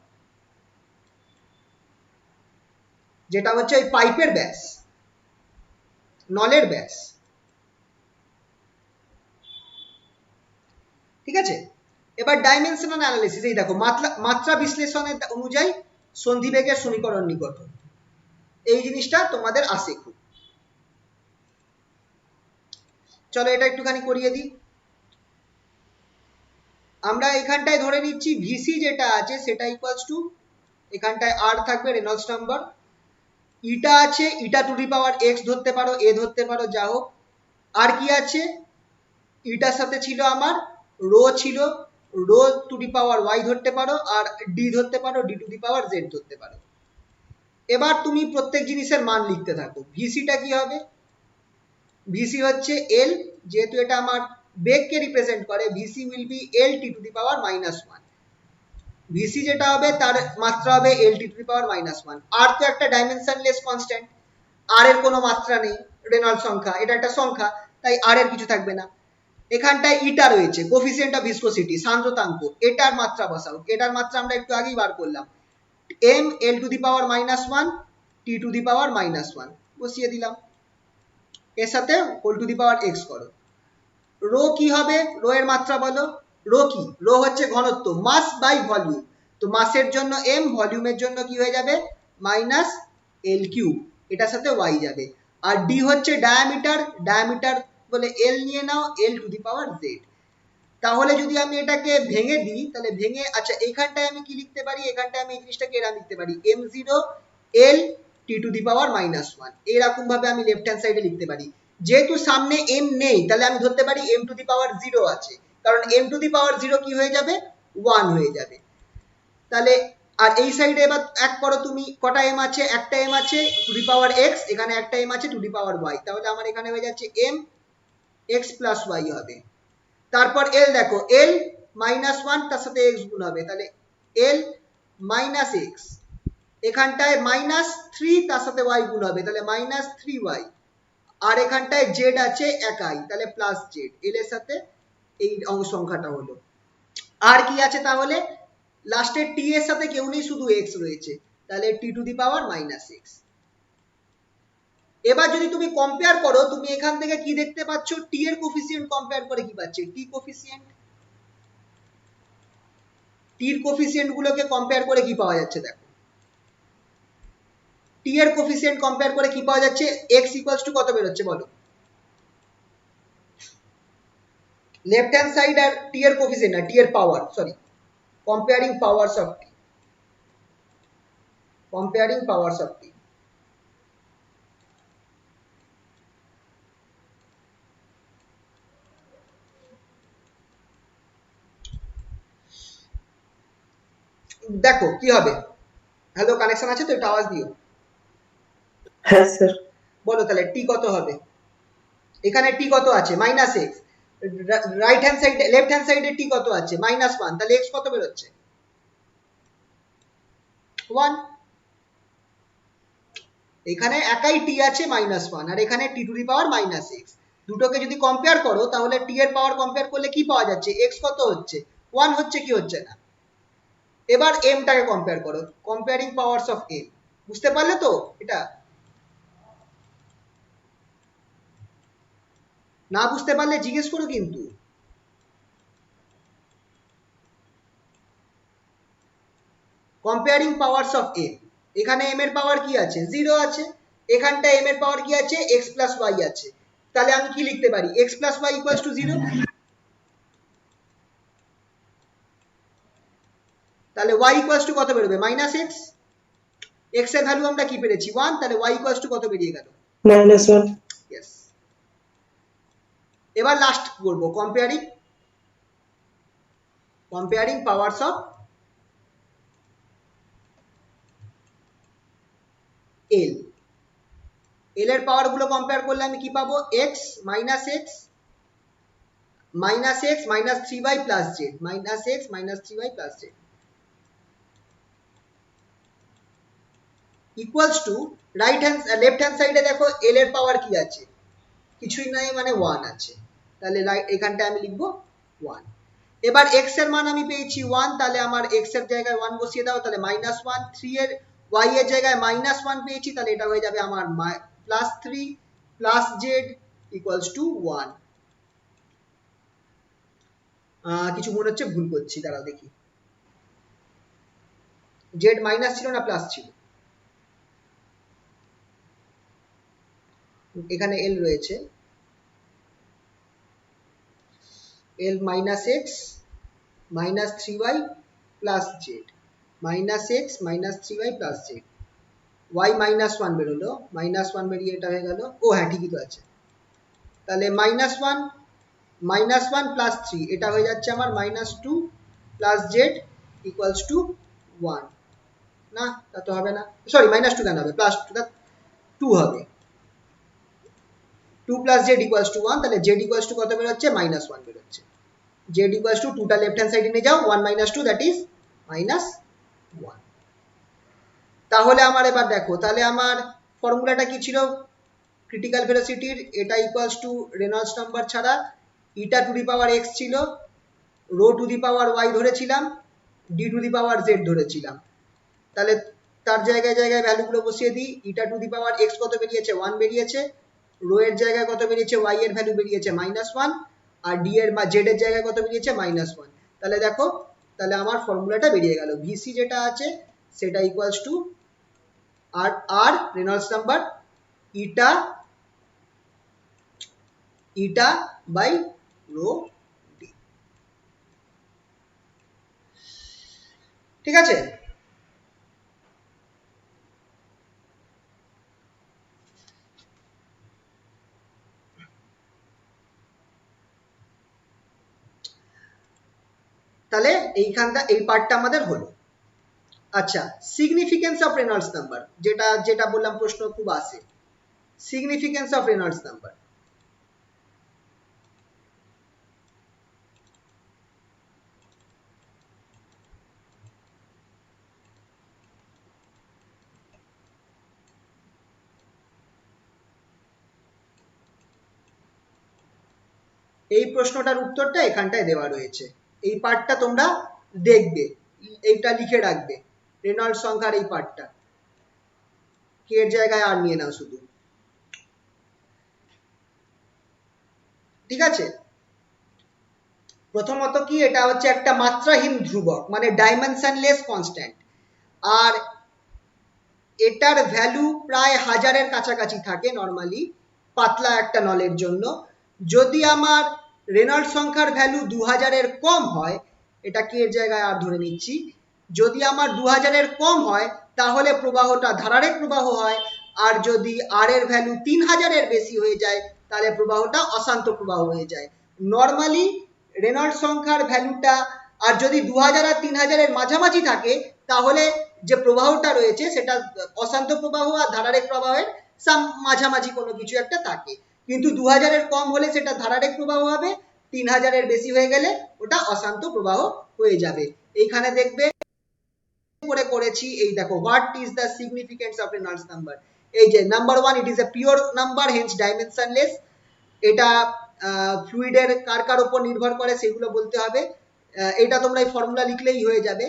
যেটা হচ্ছে ওই পাইপের ব্যাস, নলের ব্যাস। ঠিক আছে, এবার ডাইমেনশনাল অ্যানালিসিস, এই দেখো মাত্রা বিশ্লেষণের অনুযায়ী সন্ধিবেগের সমীকরণ নিকটন, এই জিনিসটা তোমাদের আসে খুব। চলো এটা একটুখানি করিয়ে দিই। আমরা এখানটায় ধরে নিচ্ছি ভিসি যেটা আছে সেটা ইকুয়ালস টু, এখানটায় আর থাকবে রেনল্ডস নাম্বার, ইটা আছে, ইটা টু দি পাওয়ার এক্স ধরতে পারো, এ ধরতে পারো, যা হোক। আর কি আছে, ইটার সাথে ছিল আমার রো, ছিল rho to the power Y ধরতে পারো, আর ডি ধরতে পারো, D to the power Z ধরতে পারো। এবার তুমি প্রত্যেক জিনিসের মান লিখতে থাকো। ভিসিটা কি হবে, ভিসি হচ্ছে এল, যেহেতু এটা আমার বেগকে রিপ্রেজেন্ট করে, VC will be L T to the power minus one. VC যেটা হবে তার মাত্রা হবে L T to the power minus one. আর তো একটা ডাইমেনশনলেস কনস্ট্যান্ট, আর এর কোনো মাত্রা নেই, রেনল্ডস সংখ্যা, এটা একটা সংখ্যা, তাই আর এর কিছু থাকবে না। এখানটায় ইটা রয়েছে, কোফিসিয়েন্ট অফ ভিসকোসিটি, সান্দ্রতাঙ্ক, এটার মাত্রা বসাও। এটার মাত্রা আমরা একটু আগেই বার করলাম, M L to the power minus one T to the power minus one, বসিয়ে দিলাম, এর সাথে whole to the power X করো। রো কি হবে, রো এর মাত্রা বলো, রো কি, রো হচ্ছে ঘনত্ব, মাস বাই ভলিউম। তো মাসের জন্য এম, ভলিউমের জন্য কি হয়ে যাবে মাইনাস এল কিউব, এটার সাথে ওয়াই যাবে। আর ডি হচ্ছে ডায়ামিটার, ডায়ামিটার বলে এল নিয়ে নাও, এল টু দি পাওয়ার জেড। তাহলে যদি আমি এটাকে ভেঙে দিই, তাহলে ভেঙে, আচ্ছা এইখানটায় আমি কি লিখতে পারি, এখানটায় আমি এই জিনিসটাকে এরা লিখতে পারি, M zero L T to the power minus one, এরকম ভাবে আমি লেফট হ্যান্ড সাইডে লিখতে পারি। যেহেতু সামনে এম নেই, তাহলে আমি ধরতে পারি M to the power zero আছে, কারণ M to the power zero কি হয়ে যাবে, ওয়ান হয়ে যাবে। তাহলে আর এই সাইডে এবার এক করো তুমি, কটা এম আছে, একটা এম আছে টু দি পাওয়ার এক্স, এখানে একটা এম আছে টু দি পাওয়ার ওয়াই, তাহলে আমার এখানে হয়ে যাচ্ছে এম এক্স প্লাস ওয়াই হবে। তারপর এল দেখো, এল মাইনাস ওয়ান, তার সাথে এক্স গুণ হবে, তাহলে এল মাইনাস এক্স। এখানটায় মাইনাস থ্রি, তার সাথে ওয়াই গুণ হবে, তাহলে মাইনাস থ্রি ওয়াই। আর এখানটায় জেড আছে একাই, তাহলে প্লাস জেড, এল এর সাথে এই সংখ্যাটা হলো। আর কি আছে তাহলে, লাস্টে টি এর সাথে কেউ নেই, শুধু এক্স রয়েছে, তাহলে T to the power minus x. এবার যদি তুমি কম্পেয়ার করো, তুমি এখান থেকে কি দেখতে পাচ্ছ, টি এর কোফিসিয়েন্ট কম্পেয়ার করে কি পাচ্ছি, টি কোফিসিয়েন্ট, টির কোফিসিয়েন্ট গুলোকে কম্পেয়ার করে কি পাওয়া যাচ্ছে দেখো, টি এর কোফিসিয়েন্ট কম্পেয়ার করে কি পাওয়া যাচ্ছে, এক্স ইকুয়ালস টু কত বেরোচ্ছে বলো, লেফট হ্যান্ড সাইড আর টি এর কোফিসিয়েন্ট না টি এর power, sorry, comparing powers of T, comparing powers of T. দেখো কি হবে, হ্যালো কানেকশন আছে তো, একটু আওয়াজ দিও। হ্যাঁ স্যার। বলো তাহলে টি কত হবে, এখানে টি কত আছে মাইনাস এক্স, রাইট হ্যান্ড সাইডে লেফট হ্যান্ড সাইডে টি কত আছে মাইনাস ওয়ান, তাহলে এক্স কত বেরোচ্ছে ওয়ান। এখানে একাই টি আছে মাইনাস ওয়ান, আর এখানে T to the power minus x, দুটোকে যদি কম্পেয়ার করো তাহলে টি এর পাওয়ার কম্পেয়ার করলে কি পাওয়া যাচ্ছে, এক্স কত হচ্ছে ওয়ান হচ্ছে, কি হচ্ছে না। এবার এমটাকে কম্পেয়ার করো, কম্পেয়ারিং পাওয়ারস অফ এম, বুঝতে পারলে তো এটা, না বুঝতে পারলে জিজ্ঞেস করো কিন্তু। কম্পেয়ারিং পাওয়ারস অফ এম, এখানে এম এর পাওয়ার কি আছে জিরো আছে, এখানটা এম এর পাওয়ার কি আছে এক্স প্লাস ওয়াই আছে, তাহলে আমি কি লিখতে পারি, X plus Y equals to zero, তাহলে ওয়াই ইকুয়ালস টু কত বেরোবে মাইনাস এক্স, এক্স এর ভ্যালু আমরা কি পেরেছি ওয়ান, তাহলে ওয়াই ইকুয়ালস টু কত বেরিয়ে গেল -1। ইয়েস। এবার লাস্ট করবো comparing, comparing powers of L, L এর পাওয়ার গুলো কম্পেয়ার করলে আমি কি পাবো, x minus x minus x minus three y plus z, minus x minus three y plus z equals to, right hand left hand সাইডে দেখো এল এর পাওয়ার কি আছে, কিছুই নাই মানে ওয়ান আছে, তাহলে এখানটা আমি লিখবো ওয়ান। এবার এক্স এর মান আমি পেয়েছি ওয়ান, তাহলে আমার এক্স এর জায়গায় ওয়ান বসিয়ে দাও, তাহলে মাইনাস ওয়ান, থ্রি এর ওয়াই এর জায়গায় মাইনাস ওয়ান পেয়েছি, তাহলে এটা হয়ে যাবে আমার plus three plus z equals to one. কিছু মনে হচ্ছে ভুল করছি, দাঁড়াও দেখি, জেড মাইনাস ছিল না প্লাস ছিল, এখানে এল রয়েছে, L minus x minus three y plus z, minus x minus three y plus z, y minus one বেরোলো, মাইনাস ওয়ান বেরিয়ে এটা হয়ে গেল, ও হ্যাঁ ঠিকই তো আছে, তাহলে মাইনাস ওয়ান প্লাস থ্রি, এটা হয়ে যাচ্ছে আমার minus two plus z equals to one, না তা তো হবে না, সরি মাইনাস টু কেন হবে, প্লাস টু হবে, two plus z equals to one, তাহলে জেড ইকুয়ালস টু কত বেরোচ্ছে মাইনাস ওয়ান বেরোচ্ছে, জেড ইকুয়ালস টু টুটা লেফট হ্যান্ড সাইডে নিয়ে যাও, one minus two that is minus one. তাহলে আমার এবার দেখো, তাহলে আমার ফর্মুলাটা কি ছিল, ক্রিটিক্যাল ভেলোসিটির এটা ইকুয়ালস টু রেনল্ডস নাম্বার ছাড়া eta to the power x ছিল, rho to the power y ধরেছিলাম, D to the power z ধরেছিলাম, তাহলে তার জায়গায় জায়গায় ভ্যালুগুলো বসিয়ে দিই, ইটা টু দি পাওয়ার এক্স কত বেরিয়েছে ওয়ান বেরিয়েছে, রো এর জায়গায় কত বেরিয়েছে ওয়াই এর ভ্যালু বেরিয়েছে মাইনাস ওয়ান, আর ডি এর বা জেড এর জায়গায় কত বেরিয়েছে মাইনাস ওয়ান, তাহলে দেখো তাহলে আমার ফর্মুলাটা বেরিয়ে গেল, ভিসি যেটা আছে সেটা equals to R R Reynolds number eta eta by rho D, ঠিক আছে। তাহলে এইখানটা এই পার্টটা আমাদের হলো। আচ্ছা, সিগনিফিকেন্স অফ রেনল্ডস নাম্বার, যেটা যেটা বললাম প্রশ্ন খুব আসে, সিগনিফিকেন্স অফ রেনল্ডস নাম্বার, এই প্রশ্নটার উত্তরটা এখানটায় দেওয়া রয়েছে, এই পার্টটা তোমরা দেখবে, এইটা লিখে রাখবে, রেনল্ডস সংখ্যার এই পার্টটা, কে এর জায়গায় আর নিয়ে নাও শুধু, ঠিক আছে। প্রথমত কি, এটা হচ্ছে একটা মাত্রাহীন ধ্রুবক, মানে ডাইমেনশনলেস কনস্ট্যান্ট, আর এটার ভ্যালু প্রায় 1000-এর কাছাকাছি থাকে নর্মালি, পাতলা একটা নলের জন্য। যদি আমার রেনল্ডস সংখ্যার ভ্যালু 2000-এর কম হয়, এটা কি এর জায়গায় আর ধরে নিচ্ছি, যদি আমার 2000-এর কম হয় তাহলে প্রবাহটা ধারারেখ প্রবাহ হয়, আর যদি আর এর ভ্যালু 3000-এর বেশি হয়ে যায় তাহলে প্রবাহটা অশান্ত প্রবাহ হয়ে যায়। নর্মালি রেনল্ডস সংখ্যার ভ্যালুটা, আর যদি 2000 আর 3000-এর মাঝামাঝি থাকে তাহলে যে প্রবাহটা রয়েছে সেটা অশান্ত প্রবাহ আর ধারারেখ প্রবাহের মাঝামাঝি কোনো কিছু একটা থাকে, কিন্তু 2000-এর কম হলে সেটা ধারারেখ প্রবাহ হবে, 3000-এর বেশি হয়ে গেলে ওটা অশান্ত প্রবাহ হয়ে যাবে। এইখানে দেখবে করে করেছি, এই দেখো, what is the significance of Reynolds number, এই যে number 1, it is a pure number, hence dimensionless. এটা ফ্লুইডের কার কার উপর নির্ভর করে সেগুলো বলতে হবে, এটা তোমরা এই ফর্মুলা লিখলেই হয়ে যাবে,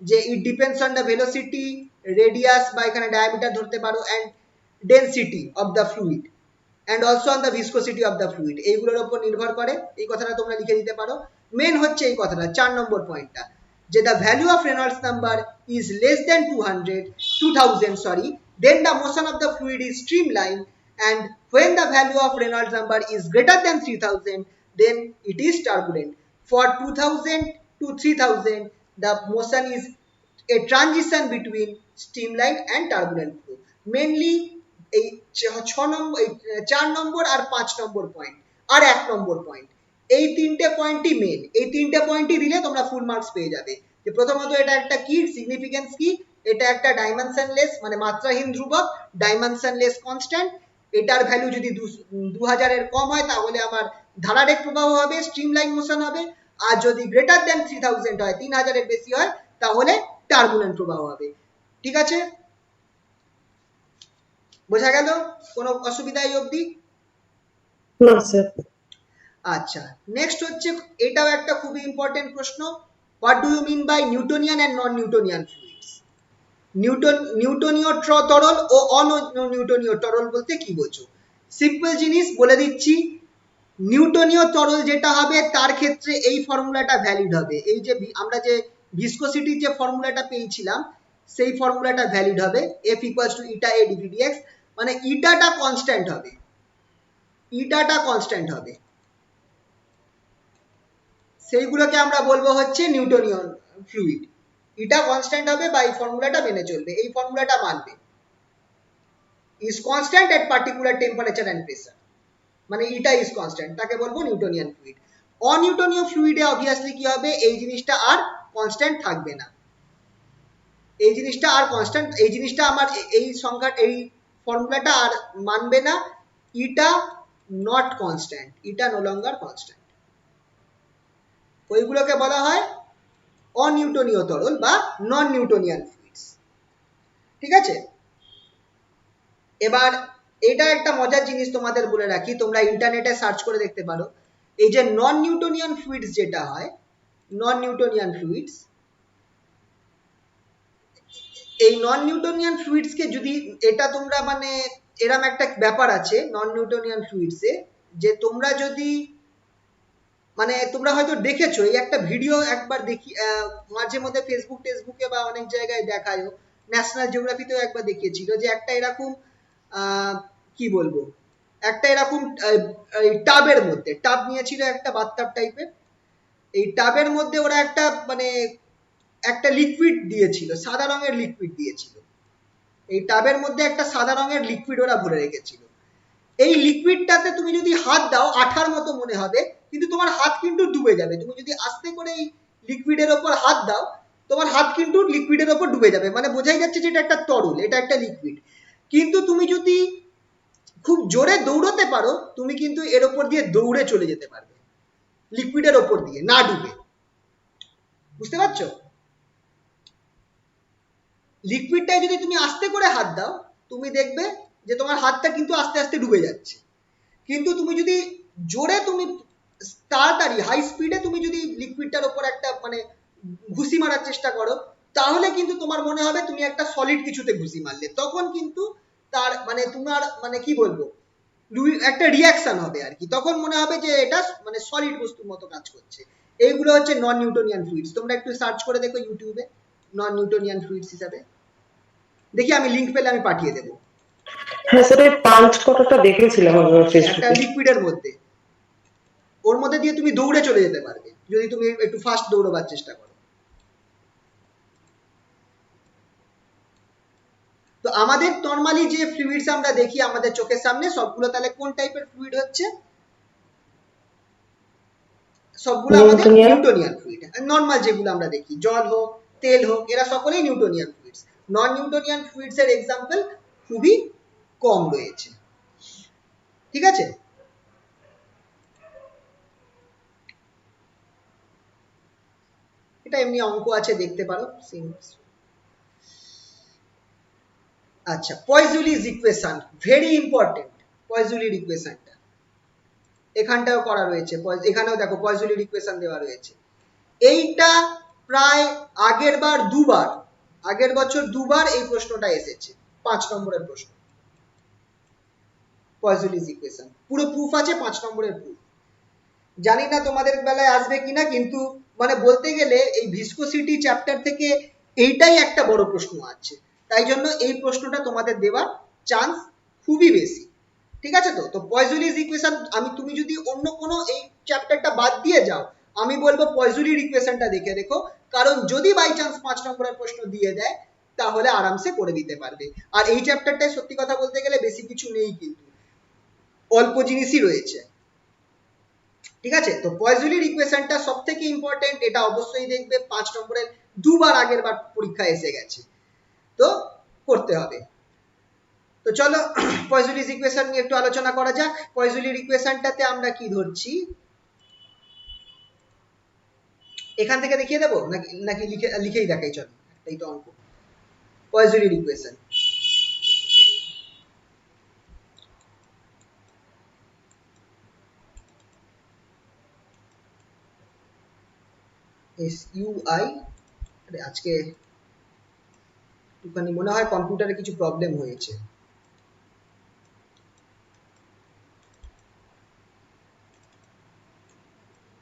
যে it depends on the velocity, radius বা এখানে ডায়ামিটার ধরতে পারো, and density of the fluid, and also on the viscosity of the fluid, এইগুলোর উপর নির্ভর করে। এই কথাটা তোমরা লিখে দিতে পারো। মেন হচ্ছে এই কথাটা 4 নম্বর পয়েন্টটা, যে the value of Reynolds number is less than 2000, sorry, then the motion of the fluid is streamlined, and when the value of Reynolds number is greater than 3000, then it is turbulent. For 2000 to 3000, the motion is a transition between streamlined and turbulent flow. Mainly এই 4 নম্বর আর 5 নম্বর পয়েন্ট আর 1 নম্বর পয়েন্ট, এই তিনটে পয়েন্টই মেন, এই তিনটে পয়েন্টই দিলে তোমরা ফুল মার্কস পেয়ে যাবে। যে প্রথমত এটা একটা কি সিগনিফিকেন্স কি, এটা একটা ডাইমেনশনলেস মানে মাত্রাহীন ধ্রুবক, ডাইমেনশনলেস কনস্ট্যান্ট, এটার ভ্যালু যদি 2000-এর কম হয় তাহলে আমার ধারারেখ প্রবাহ হবে, স্ট্রিমলাইন মোশন হবে, আর যদি গ্রেটার দেন 3000 হয়, 3000-এর বেশি হয়, তাহলে টার্বুলেন্ট প্রবাহ হবে। ঠিক আছে, বোঝা গেল? কোনো অসুবিধা এই অবধি? না স্যার। আচ্ছা, নেক্সট হচ্ছে, এটাও একটা খুবই ইম্পর্টেন্ট প্রশ্ন, what do you mean by Newtonian and non Newtonian fluids? নিউটনীয় তরল ও অনিউটনীয় তরল বলতে কি বোঝো? সিম্পল জিনিস বলে দিচ্ছি, নিউটনীয় তরল যেটা হবে তার ক্ষেত্রে এই ফর্মুলাটা ভ্যালিড হবে, এই যে আমরা যে ভিসকোসিটির যে ফর্মুলাটা পেয়েছিলাম সেই ফর্মুলাটা ভ্যালিড হবে, F equals to eta a dv dx, মানে ইটাটা কনস্ট্যান্ট হবে, ইটাটা কনস্ট্যান্ট হবে, সেইগুলোকে আমরা বলবো হচ্ছে নিউটনীয় ফ্লুইড। এটা কনস্ট্যান্ট হবে বা এই ফর্মুলাটা মেনে চলবে, এই ফর্মুলাটা মানবে, is constant at particular temperature and pressure, মানে এটা ইজ কনস্ট্যান্ট, তাকে বলবো নিউটনিয়ান ফ্লুইড। অনিউটনীয় ফ্লুইডে অবভিয়াসলি কি হবে, এই জিনিসটা আর কনস্ট্যান্ট থাকবে না, এই জিনিসটা আর কনস্ট্যান্ট, এই জিনিসটা আমার এই সংখ্যা এই ফর্মুলাটা আর মানবে না, eta not constant, eta no longer constant, ওইগুলোকে বলা হয় অনিউটনীয় তরল বা নন নিউটনিয়ান ফ্লুইডস। ঠিক আছে, এবার এটা একটা মজার জিনিস তোমাদের বলে রাখি, তোমরা ইন্টারনেটে সার্চ করে দেখতে পারো, এই যে নন নিউটনিয়ান ফ্লুইডস যেটা হয়, নন নিউটনিয়ান ফ্লুইডস, এই নন নিউটনিয়ান ফ্লুইডস কে যদি, এটা তোমরা মানে এরকম একটা ব্যাপার আছে নন নিউটনিয়ান ফ্লুইডসে, যে তোমরা যদি মানে তোমরা হয়তো দেখেছো, এই একটা ভিডিও একবার দেখি মাঝে মধ্যে ফেসবুকে বা অনেক জায়গায় দেখায়, ন্যাশনাল জিওগ্রাফিতেও একবার দেখিয়েছিল, যে একটা এরকম কি বলবো, একটা এরকম টাবের মধ্যে, টাব নিয়েছিল একটা বাথটাব টাইপের, এই টাবের মধ্যে ওরা একটা মানে একটা লিকুইড দিয়েছিল, সাদা রঙের লিকুইড দিয়েছিল, এই টাবের মধ্যে একটা সাদা রঙের লিকুইড ওরা ভরে রেখেছিল, এই লিকুইডটাতে তুমি যদি হাত দাও আঠার মতো মনে হবে, কিন্তু তোমার হাত কিন্তু ডুবে যাবে, তুমি যদি আস্তে করে এই লিকুইডের ওপর হাত দাও তোমার হাত কিন্তু লিকুইডের ওপর ডুবে যাবে, মানে বোঝাই যাচ্ছে যে এটা একটা তরল, এটা একটা লিকুইড। কিন্তু তুমি যদি খুব জোরে দৌড়তে পারো তুমি কিন্তু এর ওপর দিয়ে দৌড়ে চলে যেতে পারবে, লিকুইডের ওপর দিয়ে না ডুবে, বুঝতে পারছো? লিকুইডটায় যদি তুমি আস্তে করে হাত দাও তুমি দেখবে যে তোমার হাতটা কিন্তু আস্তে আস্তে ডুবে যাচ্ছে, কিন্তু তুমি যদি জোরে তুমি তাড়াতাড়ি হাই স্পিডে তুমি যদি লিকুইডটার ওপর একটা মানে ঘুষি মারার চেষ্টা করো, তাহলে কিন্তু তোমার মনে হবে তুমি একটা সলিড কিছুতে ঘুষি মারলে, তখন কিন্তু তার মানে তোমার মানে কি বলবো একটা রিয়াকশন হবে আর কি, তখন মনে হবে যে এটা মানে সলিড বস্তুর মতো কাজ করছে। এইগুলো হচ্ছে নন নিউটনিয়ান ফ্লুইডস। তোমরা একটু সার্চ করে দেখো ইউটিউবে নন নিউটনিয়ান ফ্লুইডস হিসাবে, দেখি আমি লিংক পেলে আমি পাঠিয়ে দেবো। হ্যাঁ স্যার, ওই পাঞ্চ ফটোটা দেখেছিলাম আমি একটা ফেসবুকে। লিকুইডের মধ্যে, ওর মধ্যে দিয়ে তুমি দৌড়ে চলে যেতে পারবে যদি তুমি একটু ফাস্ট দৌড়বার চেষ্টা করো। তো আমাদের নর্মালি যে ফ্লুইডস আমরা দেখি আমাদের চোখের সামনে, সবগুলো তাহলে কোন টাইপের ফ্লুইড হচ্ছে? সবগুলো আমাদের নিউটনিয়ান। Newtonian fluid. নর্মাল যেগুলো আমরা দেখি জল হোক তেল হোক এরা সকলেই নিউটনিয়ান ফ্লুইডস। নন নিউটনিয়ান ফ্লুইডস এর এক্সাম্পল খুবই কম রয়েছে। ঠিক আছে, এটা এমনি অঙ্ক আছে দেখতে পারো। আচ্ছা, পয়জুলিস ইকুয়েশন ভেরি ইম্পর্টেন্ট। পয়জুলির ইকুয়েশনটা এখানটাও করা রয়েছে, এখানেও দেখো পয়জুলির ইকুয়েশন দেওয়া রয়েছে। এইটা প্রায় আগের বছর দুবার এই প্রশ্নটা এসেছে, 5 নম্বরের প্রশ্ন। পয়জুলিস ইকুয়েশন পুরো প্রুফ আছে, 5 নম্বরের প্রুফ। জানি না তোমাদের বেলায় আসবে কিনা, কিন্তু মানে বলতে গেলে এই ভিসকোসিটি চ্যাপ্টার থেকে এইটাই একটা বড় প্রশ্ন আছে, তাই জন্য এই প্রশ্নটা তোমাদের দেওয়ার চান্স খুবই বেশি। ঠিক আছে, তো পয়জুলিস ইকুয়েশন তুমি যদি অন্য কোনো এই চ্যাপ্টারটা বাদ দিয়ে যাও, আমি বলবো পয়জুলির ইকুয়েশনটা দেখে রেখো, কারণ যদি বাই চান্স 5 নম্বরের প্রশ্ন দিয়ে দেয় তাহলে আরামসে করে দিতে পারবে। আর এই চ্যাপ্টারটায় সত্যি কথা বলতে গেলে বেশি কিছু নেই, কিন্তু অল্প জিনিসই রয়েছে। ঠিক আছে, তো পয়জুলির ইকুয়েশনটা সব থেকে ইম্পর্টেন্ট, এটা অবশ্যই দেখবে 5 নম্বরের দুবার আগের বার পরীক্ষা এসে গেছে, তো করতে হবে। তো চলো পয়জুলিস ইকুয়েশন নিয়ে একটু আলোচনা করা যাক। পয়জুলির ইকুয়েশনটাতে আমরা কি ধরছি, এখান থেকে দেখিয়ে দেবো নাকি নাকি লিখেই দেখাই? চলো, এই তো অঙ্ক। পয়জুলির ইকুয়েশন SUI, আজকে একটুখানি মনে হয় কম্পিউটারে কিছু প্রবলেম হয়েছে।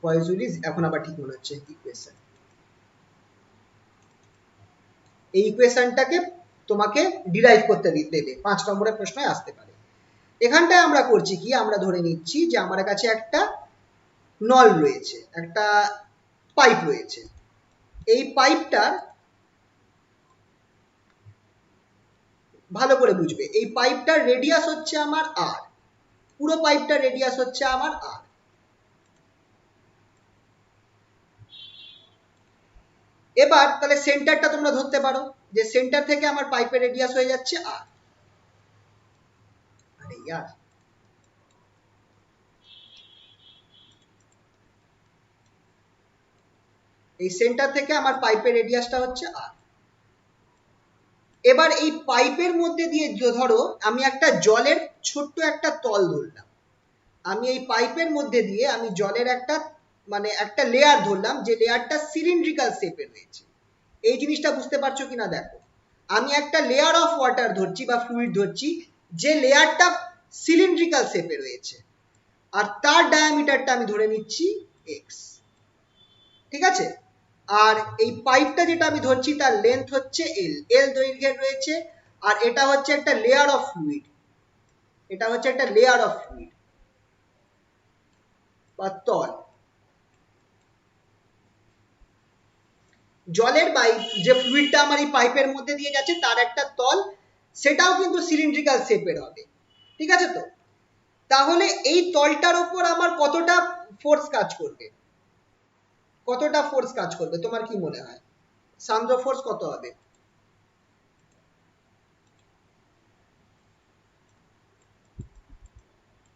পয়জুলিস এখন আবার ঠিক মনে হচ্ছে ইকুয়েশন। এই ইকুয়েশনটাকে তোমাকে ডিরাইভ করতে দেবে, 5 নম্বরের প্রশ্নয় আসতে পারে। এখানটায় আমরা করছি কি, আমরা ধরে নিচ্ছি যে আমার কাছে একটা নল রয়েছে, একটা পাইপ রয়েছে। এই পাইপটার ভালো করে বুঝবে, এই পাইপটার রেডিয়াস হচ্ছে আমার আর, পুরো পাইপটার রেডিয়াস হচ্ছে আমার আর। এবার তাহলে সেন্টারটা তোমরা ধরতে পারো যে সেন্টার থেকে আমার পাইপের রেডিয়াস হয়ে যাচ্ছে আর। আরে ইয়ার, এই সেন্টার থেকে আমার পাইপের রেডিয়াসটা হচ্ছে আর। এবার এই পাইপের মধ্যে দিয়ে ধরো আমি একটা জলের ছোট্ট একটা তল ধরলাম, আমি এই পাইপের মধ্যে দিয়ে আমি জলের একটা মানে একটা লেয়ার ধরলাম, যে লেয়ারটা সিলিন্ড্রিক্যাল শেপে রয়েছে। এই জিনিসটা বুঝতে পারছো কিনা দেখো, আমি একটা লেয়ার অফ ওয়াটার ধরছি বা ফ্লুইড ধরছি, যে লেয়ারটা সিলিন্ড্রিক্যাল শেপে রয়েছে, আর তার ডায়ামিটারটা আমি ধরে নিচ্ছি x। ঠিক আছে, আর এই পাইপটা যেটা আমি ধরছি তার লেন্থ হচ্ছে l দৈর্ঘ্যের রয়েছে, আর এটা হচ্ছে একটা লেয়ার অফ ফ্লুইড, এটা হচ্ছে একটা লেয়ার অফ ফ্লুইড বা তল। জলের পাইপ যে ফ্লুইডটা আমার এই পাইপের মধ্যে দিয়ে যাচ্ছে তার একটা তল, সেটাও কিন্তু সিলিন্ড্রিক্যাল শেপের হবে। ঠিক আছে, তো তাহলে এই তলটার উপর আমার কতটা ফোর্স কাজ করবে, কতটা ফোর্স কাজ করবে তোমার কি মনে হয়? সান্দ্র ফোর্স কত হবে?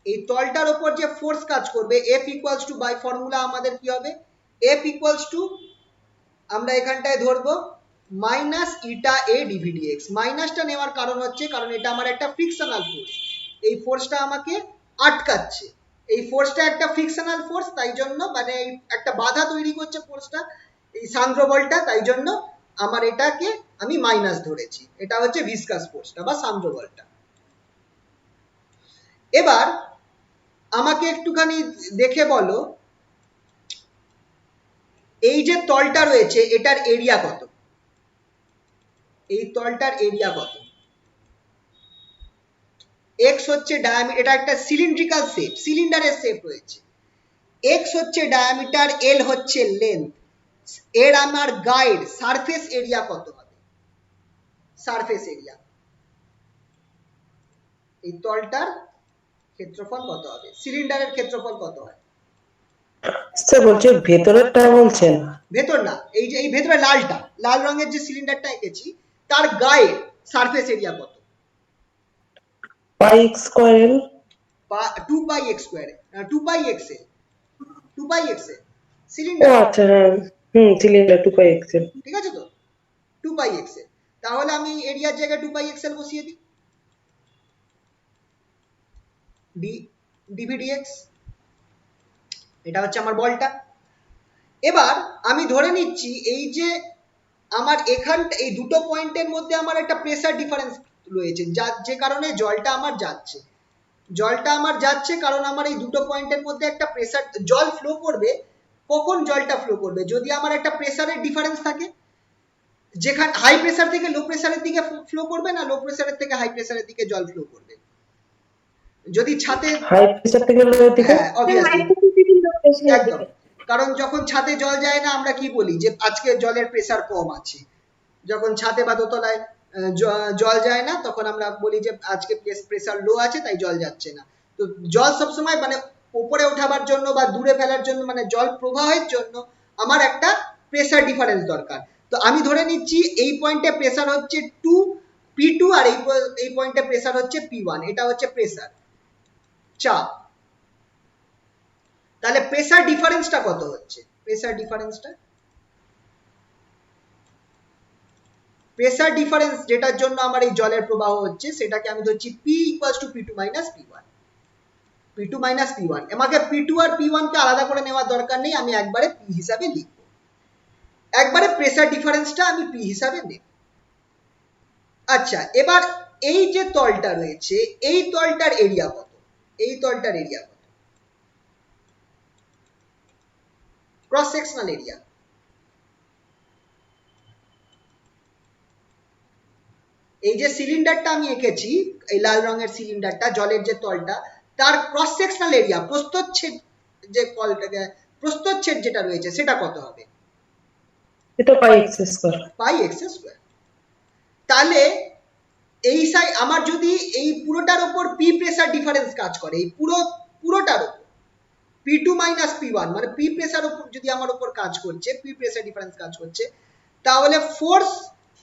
এই তলটার উপর যে ফোর্স কাজ করবে F equals to by formula আমাদের কি হবে, F ইকুয়ালস টু আমরা এখানটায় ধরবো minus eta A dv x. মাইনাসটা নেওয়ার কারণ হচ্ছে কারণ এটা আমার একটা ফ্রিকশনাল ফোর্স, এই ফোর্সটা আমাকে আটকাচ্ছে, এই ফোর্সটা একটা ফ্রিকশনাল ফোর্স, তাই জন্য মানে একটা বাধা তৈরি করছে ফোর্সটা, এই সান্দ্র বলটা, তাই জন্য আমার এটাকে আমি মাইনাস ধরেছি। এটা হচ্ছে ভিসকাস ফোর্সটা বা সান্দ্র বলটা। এবার আমাকে একটুখানি দেখে বলো, এই যে তলটা রয়েছে এটার এরিয়া কত? এই তলটার এরিয়া কত? এক্স হচ্ছে ডায়ামিটার, এটা একটা সিলিন্ড্রিক্যাল শেপ, সিলিন্ডারের শেপ রয়েছে। এক্স হচ্ছে ডায়ামিটার, এল হচ্ছে লেন্থ, এর আমার গাইড সারফেস এরিয়া কত হবে? সারফেস এরিয়া, এই তলটার ক্ষেত্রফল কত হবে? সিলিন্ডারের ক্ষেত্রফল কত হয়? স্যার বলছে ভেতরেরটা বলছেন? ভেতর না, এই যে এই ভেতরে লালটা, লাল রঙের যে সিলিন্ডারটা এঁকেছি তার গায়ে সারফেস এরিয়া কত? পাই এক্স স্কোয়ার এল। বা 2 pi x square, 2 pi x এল, 2 পাই এক্স এল ও সিলিন্ডার, আচ্ছা, হ্যাঁ। সিলিন্ডার 2 পাই এক্স এল। ঠিক আছে তো? 2 পাই এক্স এল, তাহলে আমি এরিয়ার জায়গায় 2 পাই এক্স এল বসিয়ে দিই, ডি ডিভিডিএক্স, এটা হচ্ছে আমার বলটা। এবার আমি ধরে নিচ্ছি এই যে আমার এখানটা, এই দুটো পয়েন্টের মধ্যে আমার একটা প্রেসার ডিফারেন্স রয়েছে, যার যে কারণে জলটা আমার যাচ্ছে, জলটা আমার যাচ্ছে কারণ আমার এই দুটো পয়েন্টের মধ্যে একটা প্রেসার, জল ফ্লো করবে। কখন জলটা ফ্লো করবে? যদি আমার একটা প্রেসারের ডিফারেন্স থাকে, যেখানে হাই প্রেসার থেকে লো প্রেসারের দিকে ফ্লো করবে, না লো প্রেসারের থেকে হাই প্রেসারের দিকে জল ফ্লো করবে? যদি ছাতে, হাই প্রেসার থেকে লোয়ের দিকে। হ্যাঁ অবভিয়াসলি, একদম, কারণ যখন ছাদে জল যায় না আমরা কি বলি যে আজকে জলের প্রেসার কম আছে। যখন ছাদে বা দোতলায় জল যায় না তখন আমরা বলি যে আজকে প্রেসার লো আছে তাই জল যাচ্ছে না। তো জল সবসময় মানে উপরে ওঠাবার জন্য বা দূরে ফেলার জন্য, মানে জল প্রবাহের জন্য আমার একটা প্রেসার ডিফারেন্স দরকার। তো আমি ধরে নিচ্ছি এই পয়েন্টে প্রেসার হচ্ছে 2 P2 আর এই পয়েন্টে প্রেসার হচ্ছে P1, এটা হচ্ছে প্রেসার, চাপ। তাহলে প্রেসার ডিফারেন্সটা কত হচ্ছে? প্রেসার ডিফারেন্সটা, প্রেসার ডিফারেন্স যেটার জন্য আমার এই জলের প্রবাহ হচ্ছে সেটাকে আমি ধরছি P equals to P2 minus P1, P2 minus P1। আমাকে P2 আর P1 কে আলাদা করে নেওয়ার দরকার নেই, আমি একবারে P হিসাবে লিখব, একবারে প্রেসার ডিফারেন্সটা আমি P হিসাবে নেব। আচ্ছা, এবার এই যে তলটা রয়েছে এই তলটার এরিয়া কত? এই তলটার এরিয়া কত? ক্রস সেকশনাল এরিয়া, এই যে সিলিন্ডারটা আমি এঁকেছি, এই লাল রঙের সিলিন্ডারটা, জলের যে তলটা, তার ক্রস সেকশনাল এরিয়া, প্রস্থচ্ছেদ, যে প্রস্থচ্ছেদ যেটা রয়েছে সেটা কত হবে? এটা পাই এক্স স্কোয়ার। পাই এক্স স্কোয়ার। তাহলে এই সাইড আমার যদি এই পুরোটার উপর পি প্রেসার ডিফারেন্স কাজ করে, এই পুরোটার উপর P2 মাইনাস P1, মানে পি প্রেসার উপর যদি আমার উপর কাজ করছে, পি প্রেসার ডিফারেন্স কাজ করছে, তাহলে ফোর্স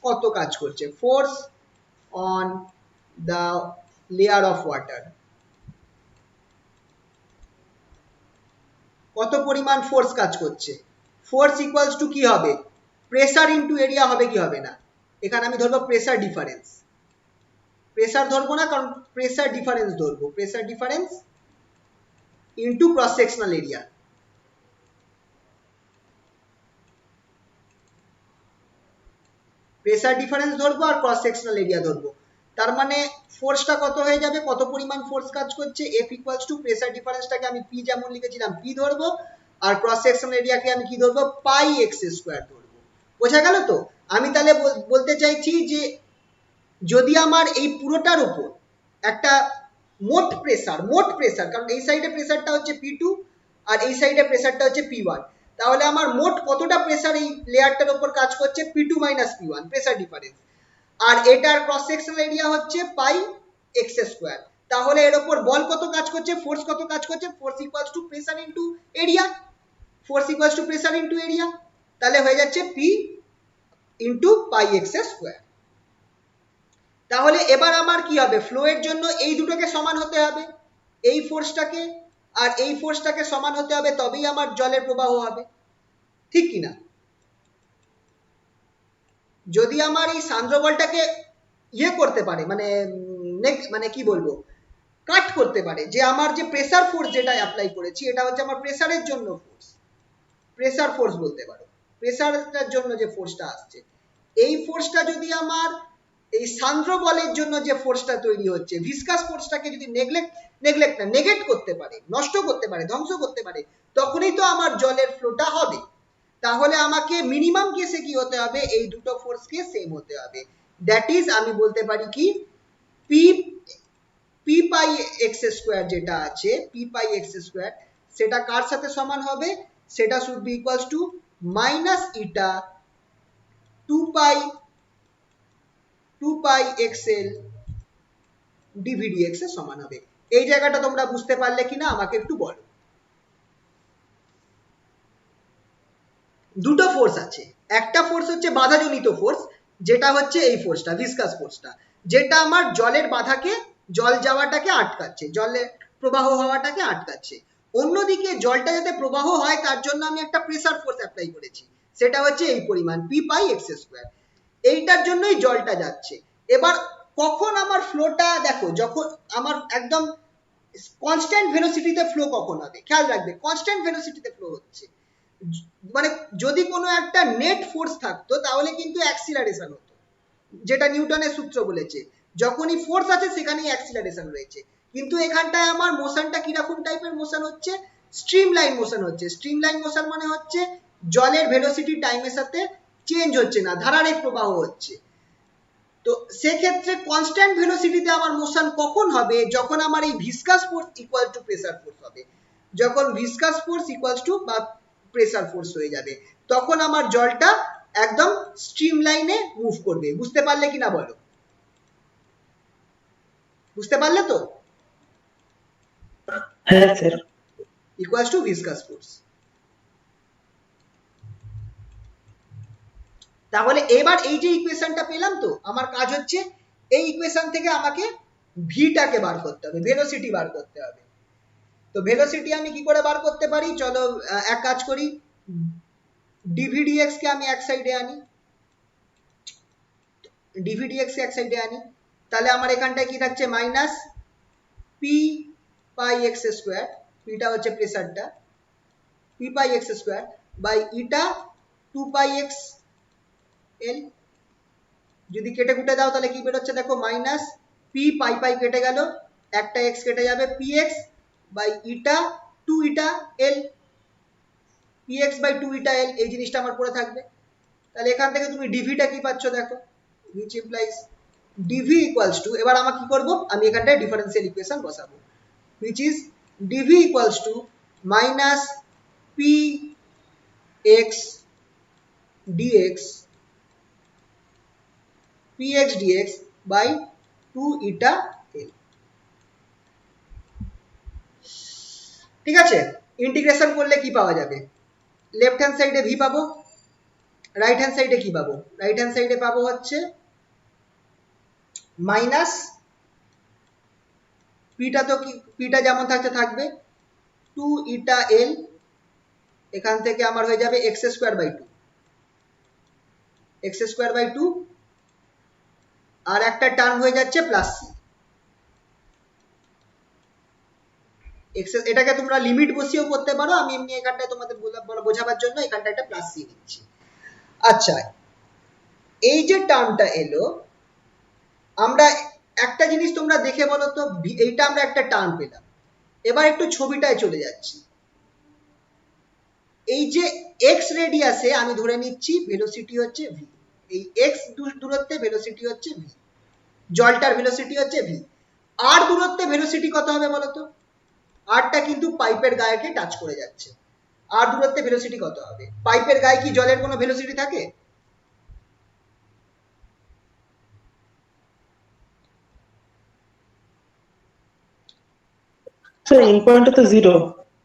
কত কাজ করছে? Force on the layer of water, কত পরিমাণ ফোর্স কাজ করছে? ফোর্স ইকুয়ালস টু কি হবে? প্রেসার ইনটু এরিয়া হবে কি হবে না? এখানে আমি ধরবো প্রেসার ডিফারেন্স, প্রেসার ধরবো না কারণ প্রেসার ডিফারেন্স ধরবো, pressure difference into cross sectional area. Pressure difference ধরবো আর ক্রস সেকশনাল এরিয়া ধরবো, তার মানে ফোর্সটা কত হয়ে যাবে, কত পরিমাণ ফোর্স কাজ করছে? F ইকুয়ালস টু প্রেসার ডিফারেন্সটাকে আমি P যেমন লিখেছিলাম P ধরবো, আর ক্রস সেকশনাল এরিয়াকে আমি কি ধরবো? পাই এক্স স্কোয়ার ধরবো। বোঝা গেল তো? আমি তাহলে বলতে চাইছি যে যদি আমার এই পুরোটার উপর একটা মোট প্রেসার, কারণ এই সাইডে প্রেসারটা হচ্ছে P2 আর এই সাইডে প্রেসারটা হচ্ছে P1, তাহলে আমার মোট কতটা প্রেসার এই লেয়ারটার উপর কাজ করছে? P2 minus P1 pressure difference, আর এটার ক্রস সেকশনাল এরিয়া হচ্ছে পাই এক্স স্কোয়ার। তাহলে এর উপর বল কত কাজ করছে, ফোর্স কত কাজ করছে? Force equals to pressure into area, force equals to pressure into area, তাহলে হয়ে যাচ্ছে P ইনটু পাই এক্স স্কোয়ার। তাহলে এবার আমার কি হবে? ফ্লো এর জন্য এই দুটোকে সমান হতে হবে, এই ফোর্সটাকে আর এই ফোর্সটাকে সমান হতে হবে, তবেই আমার জলের প্রবাহ হবে, ঠিক কিনা? যদি আমার এই সান্দ্র বলটাকে ইয়ে করতে পারে, মানে মানে কি বলবো, কাট করতে পারে, যে আমার যে প্রেসার ফোর্স যেটা অ্যাপ্লাই করেছি এটা হচ্ছে আমার প্রেসারের জন্য ফোর্স, প্রেসার ফোর্স বলতে পারো, প্রেসারের জন্য যে ফোর্সটা আসছে, এই ফোর্সটা যদি আমার এই সান্দ্র বলের জন্য যে ফোর্সটা তৈরি হচ্ছে, ভিসকাস ফোর্সটাকে যদি নেগেট করতে পারে, নষ্ট করতে পারে, ধ্বংস করতে পারে, তখনই তো আমার জলের ফ্লোটা হবে। তাহলে আমাকে মিনিমাম কেসে কি হতে হবে, এই দুটো ফোর্সকে সেম হতে হবে। দ্যাট ইজ আমি বলতে পারি কি P P pi x square যেটা আছে, পি পাই এক্স স্কোয়ার, সেটা কার সাথে সমান হবে, সেটা should be equals to minus eta 2 pi x l d v d x এর সমান হবে। এই জায়গাটা তোমরা বুঝতে পারলে কিনা আমাকে একটু বলো। দুটো ফোর্স আছে, একটা ফোর্স হচ্ছে বাধাজনিত ফোর্স, যেটা হচ্ছে এই ফোর্সটা, ভিসকাস ফোর্সটা, যেটা আমার জলের বাধাকে, জল যাওয়াটাকে আটকাচ্ছে, জলের প্রবাহ হওয়াটাকে আটকাচ্ছে। অন্যদিকে জলটা যাতে প্রবাহ হয় তার জন্য আমি একটা প্রেসার ফোর্স অ্যাপ্লাই করেছি, সেটা হচ্ছে এই পরিমাণ পি পাই এক্স স্কোয়ার, এইটার জন্যই জলটা যাচ্ছে। এবার কখন আমার ফ্লোটা দেখো, যখন আমার একদম কনস্ট্যান্ট ভেলোসিটিতে ফ্লো কখন হবে, খেয়াল রাখবে কনস্ট্যান্ট ভেলোসিটিতে ফ্লো হচ্ছে, মানে যদি কোনো একটা নেট ফোর্স থাকতো তাহলে কিন্তু অ্যাক্সিলারেশন হতো, যেটা নিউটনের সূত্র বলেছে, যখনই ফোর্স আছে সেখানেই অ্যাক্সিলারেশন রয়েছে। কিন্তু এখানটায় আমার মোশনটা কিরকম টাইপের মোশন হচ্ছে, স্ট্রিমলাইন মোশন হচ্ছে। স্ট্রিমলাইন মোশন মানে হচ্ছে জলের ভেলোসিটি টাইমের সাথে চেঞ্জ হচ্ছে না, ধারারেখ প্রবাহ হচ্ছে। তো সেক্ষেত্রে কনস্ট্যান্ট ভেলোসিটিতে আমার মোশন কখন হবে, যখন আমার এই viscous force equal to pressure force হবে, যখন ভিসকাস ফোর্স ইকুয়াল টু বা প্রেসার ফোর্স হয়ে যাবে, তখন আমার জলটা একদম স্ট্রিম লাইনে মুভ করবে। বুঝতে পারলে কিনা বলো, বুঝতে পারলে তো? হ্যাঁ sir. Equal to viscous force. তাহলে এবার এই যে ইকুয়েশনটা পেলাম, তো আমার কাজ হচ্ছে এই ইকুয়েশন থেকে আমাকে ভিটাকে বার করতে হবে, ভেলোসিটি বার করতে হবে। তো ভেলোসিটি আমি কি করে বার করতে পারি, চলো এক কাজ করি, ডিভিডিএক্স কে আমি এক সাইডে আনি, ডিভিডিএক্স কে এক সাইডে আনি, তাহলে আমার এখানটায় কি থাকছে, minus P pi x square, পিটা হচ্ছে প্রেসারটা, P pi x square by eta 2 pi x L. যদি কেটে কুটে দাও তাহলে কি বেরোচ্ছে দেখো, মাইনাস পি পাই পাই কেটে গেল, একটা এক্স কেটে যাবে, P x by eta 2 eta L, P x by 2 eta L, এই জিনিসটা আমার পড়ে থাকবে। তাহলে এখান থেকে তুমি ডিভিটা কি পাচ্ছ দেখো, which implies dv equals to, এবার আমরা কি করব, আমি এখানটায় ডিফারেন্সিয়াল ইকুয়েশন বসাবো, which is dv equals to minus px dx px dx by 2 eta l। ঠিক আছে, ইন্টিগ্রেশন করলে কি পাওয়া যাবে, লেফট হ্যান্ড সাইডে ভি পাবো, রাইট হ্যান্ড সাইডে কি পাবো, রাইট হ্যান্ড সাইডে পাবো হচ্ছে মাইনাস পিটা, তো কি পিটা যেমন থাকছে থাকবে, 2 ইটা এল, এখান থেকে আমার হয়ে যাবে x square by 2, x square by 2, আর একটা টার্ম হয়ে যাচ্ছে প্লাস সি, এটাকে তোমরা লিমিট বসিয়েও করতে পারো, আমি এমনি এখানটায় তোমাদের বোঝাবার জন্য এখানটা একটা প্লাস সি নিচ্ছি। আচ্ছা, এই যে টার্মটা এলো, আমরা একটা জিনিস তোমরা দেখে বলো তো, এইটা আমরা একটা টার্ম পেলাম, এবার একটু ছবিটায় চলে যাচ্ছি, এই যে এক্স রেডিয়াসে আমি ধরে নিচ্ছি ভেলোসিটি হচ্ছে ভি, এই এক্স দূরত্বে ভেলোসিটি হচ্ছে ভি, জলটার ভেলোসিটি হচ্ছে ভি, আর দূরত্বে ভেলোসিটি কত হবে বলতো, আরটা কিন্তু পাইপের গায়েকে টাচ করে যাচ্ছে, আর দূরত্বে ভেলোসিটি কত হবে, পাইপের গায়ে কি জলের কোনো ভেলোসিটি থাকে, স্যার এই পয়েন্টে তো জিরো।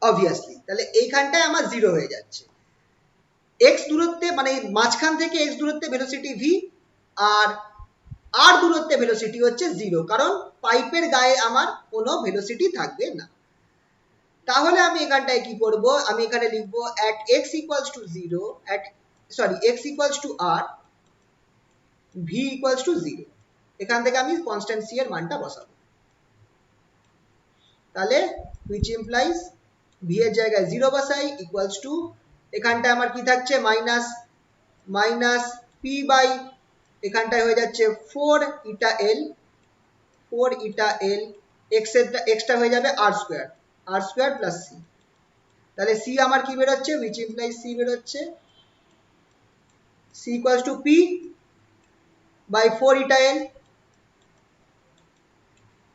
অবভিয়াসলি, তাহলে এইখানটায় আমার জিরো হয়ে যাচ্ছে, এক্স দূরত্বে মানে মাঝখান থেকে এক্স দূরত্বে ভেলোসিটি ভি, আর আর দূরত্বে ভেলোসিটি হচ্ছে জিরো, কারণ পাইপের গায়ে আমার কোনো ভেলোসিটি থাকবে না। তাহলে আমি এখানটায় কি করব, আমি এখানে লিখবো at x equals to 0, at sorry x equals to r, v equals to 0, এখান থেকে আমি কনস্ট্যান্ট সি এর মানটা বসাবো। তাহলে which implies v এর জায়গায় 0 বসাই ইকুয়ালস টু এখানটা আমার কি থাকছে মাইনাস মাইনাস পি বাই এখানটায় হয়ে যাচ্ছে 4 ইটা এল 4 ইটা এল এক্সটা হয়ে যাবে আর স্কোয়ার প্লাস সি। তাহলে সি আমার কি বেরোচ্ছে which implies সি বেরোচ্ছে C equals to P by 4 eta L,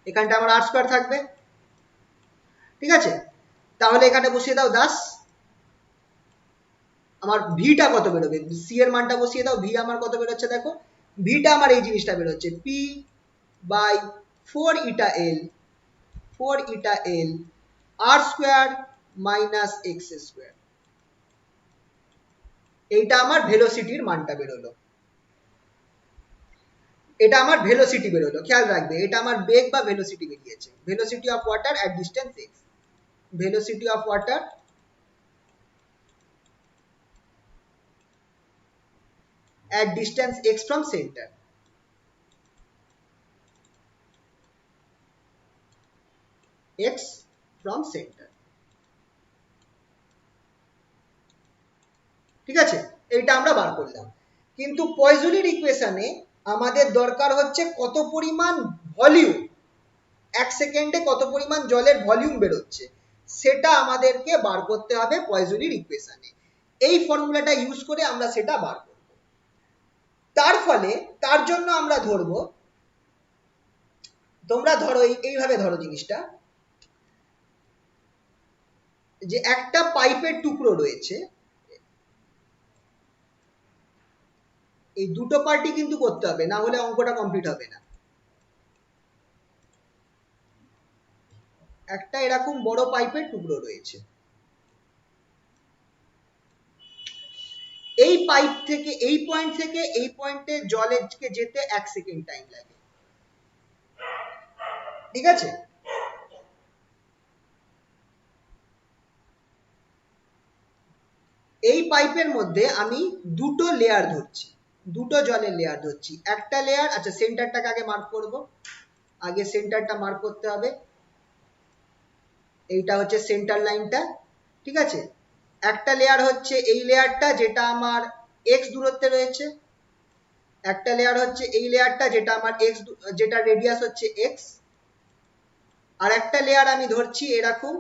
এখানটা আমার আর স্কোয়ার থাকবে। ঠিক আছে, তাহলে এখানে বসিয়ে দাও 10, আমার ভিটা কত বেরোবে সি এর মানটা বসিয়ে দাও, ভি আমার কত বেরোচ্ছে দেখো, ভিটা আমার এই জিনিসটা বেরোচ্ছে P by 4 eta L 4 eta L R square minus x square. এইটা আমার ভেলোসিটির মানটা বেরোলো, এটা আমার ভেলোসিটি বেরোলো। খেয়াল রাখবে এটা আমার বেগ বা ভেলোসিটি বেরিয়েছে, velocity of water at distance x, velocity of water at distance x from center, x from center। ঠিক আছে, এইটা আমরা বার করলাম। কিন্তু পয়জনির ইকুয়েশনে আমাদের দরকার হচ্ছে কত পরিমাণ ভলিউম, এক সেকেন্ডে কত পরিমাণ জলের ভলিউম বেরোচ্ছে সেটা আমাদেরকে বার করতে হবে পয়জনির ইকুয়েশনে। এই ফর্মুলাটা ইউজ করে আমরা সেটা বার করব। তার ফলে তার জন্য আমরা ধরবো, তোমরা ধরো এইভাবে ধরো জিনিসটা, যে একটা পাইপের টুকরো রয়েছে, এই দুটো পার্টি কিন্তু করতে হবে, না হলে অঙ্কটা কমপ্লিট হবে না। একটা এরকম বড় পাইপের টুকরো রয়েছে, এই পাইপ থেকে এই পয়েন্ট থেকে এই পয়েন্টে জলকে যেতে 1 সেকেন্ড টাইম লাগে। ঠিক আছে, এই পাইপের মধ্যে আমি দুটো লেয়ার ধরছি, দুটো জলের লেয়ার ধরছি। একটা লেয়ার, আচ্ছা সেন্টারটাকে আগে মার্ক করব, আগে সেন্টারটা মার্ক করতে হবে, এইটা হচ্ছে সেন্টার লাইনটা। ঠিক আছে, একটা লেয়ার হচ্ছে এই লেয়ারটা যেটা আমার x দূরত্বে রয়েছে, একটা লেয়ার হচ্ছে এই লেয়ারটা যেটা আমার x, যেটা রেডিয়াস হচ্ছে x, আর একটা লেয়ার আমি ধরছি এরকম,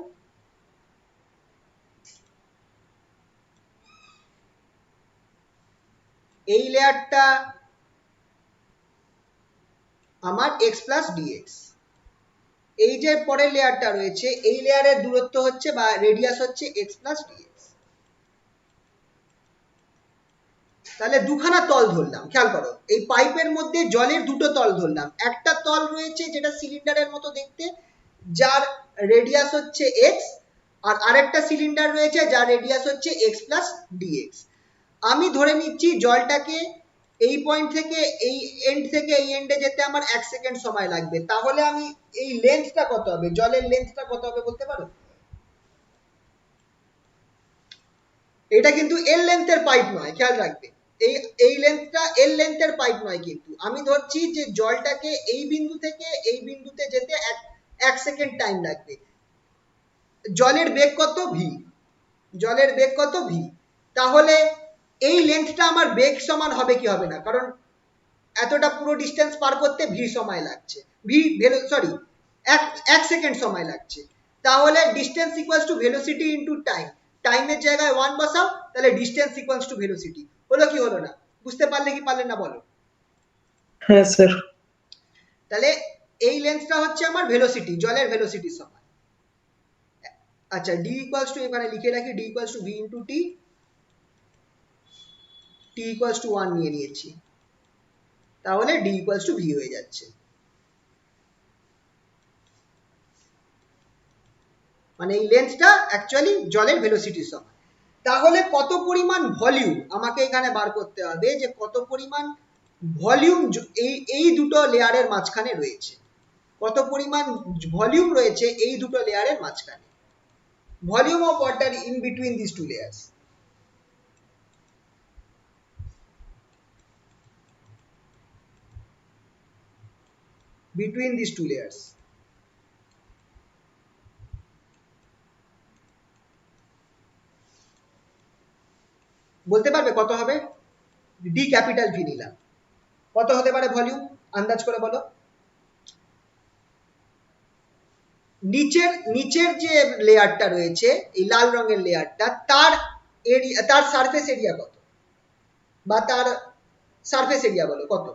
এই লেয়ারটা আমার x প্লাস ডিএক্স। এই যে পরের লেয়ারটা রয়েছে এই লেয়ারের দূরত্ব হচ্ছে বা রেডিয়াস হচ্ছে x প্লাস ডিএক্স। তাহলে দুখানা তল ধরলাম, খেয়াল করো এই পাইপের মধ্যে জলের দুটো তল ধরলাম, একটা তল রয়েছে যেটা সিলিন্ডারের মতো দেখতে, যার রেডিয়াস হচ্ছে x, আর আরেকটা সিলিন্ডার রয়েছে যার রেডিয়াস হচ্ছে x প্লাস ডিএক্স। আমি ধরে নিচ্ছি জলটাকে এই পয়েন্ট থেকে এই এন্ড থেকে এই এন্ডে যেতে আমার 1 সেকেন্ড সময় লাগবে, তাহলে আমি এই লেন্থটা কত হবে, জলের লেন্থটা কত হবে বলতে পারো? এটা কিন্তু এল লেন্থের পাইপ নয়, খেয়াল রাখবে এই এই লেন্থটা এল লেন্থের পাইপ নয়, কিন্তু আমি ধরছি যে জলটাকে এই বিন্দু থেকে এই বিন্দুতে যেতে 1 সেকেন্ড টাইম লাগবে। জলের বেগ কত ভি, জলের বেগ কত ভি, তাহলে এই লেন্থটা আমার বেগ সমান হবে কি হবে না, কারণ এতটা পুরো ডিস্টেন্স পার করতে ভি সময় লাগছে, ভি সরি 1 সেকেন্ড সময় লাগছে। তাহলে distance equals to velocity into time, টাইমের জায়গায় 1 বসাও, তাহলে ডিস্টেন্স ইকুয়ালস টু ভেলোসিটি। হলো কি হলো না, বুঝতে পারলে কি পারলে না বলো? হ্যাঁ স্যার। তাহলে এই লেন্থটা হচ্ছে আমার ভেলোসিটি, জলের ভেলোসিটির সমান। আচ্ছা ডি ইকুয়ালস টু এখানে লিখে রাখি, D equals to V into T, T equals to 1 নিয়ে নিয়েছি, তাহলে ডি ইকুয়ালস টু ভি হয়ে যাচ্ছে। মানে এই লেন্থটা অ্যাকচুয়ালি জলের ভেলোসিটির সমান। তাহলে কত পরিমাণ ভলিউম আমাকে এখানে বার করতে হবে, যে কত পরিমাণ ভলিউম এই দুটো লেয়ারের মাঝখানে রয়েছে, কত পরিমাণ ভলিউম রয়েছে এই দুটো লেয়ারের মাঝখানে, volume of water in between this two layers, between these two layers। বলতে পারবে কত হবে? ডি ক্যাপিটাল ভি নিলাম, কত হতে পারে ভলিউম আন্দাজ করে বলো। নিচের নিচের যে লেয়ারটা রয়েছে এই লাল রঙের লেয়ারটা, তার এরিয়া, তার সারফেস এরিয়া কত, বা তার সারফেস এরিয়া বলো কত?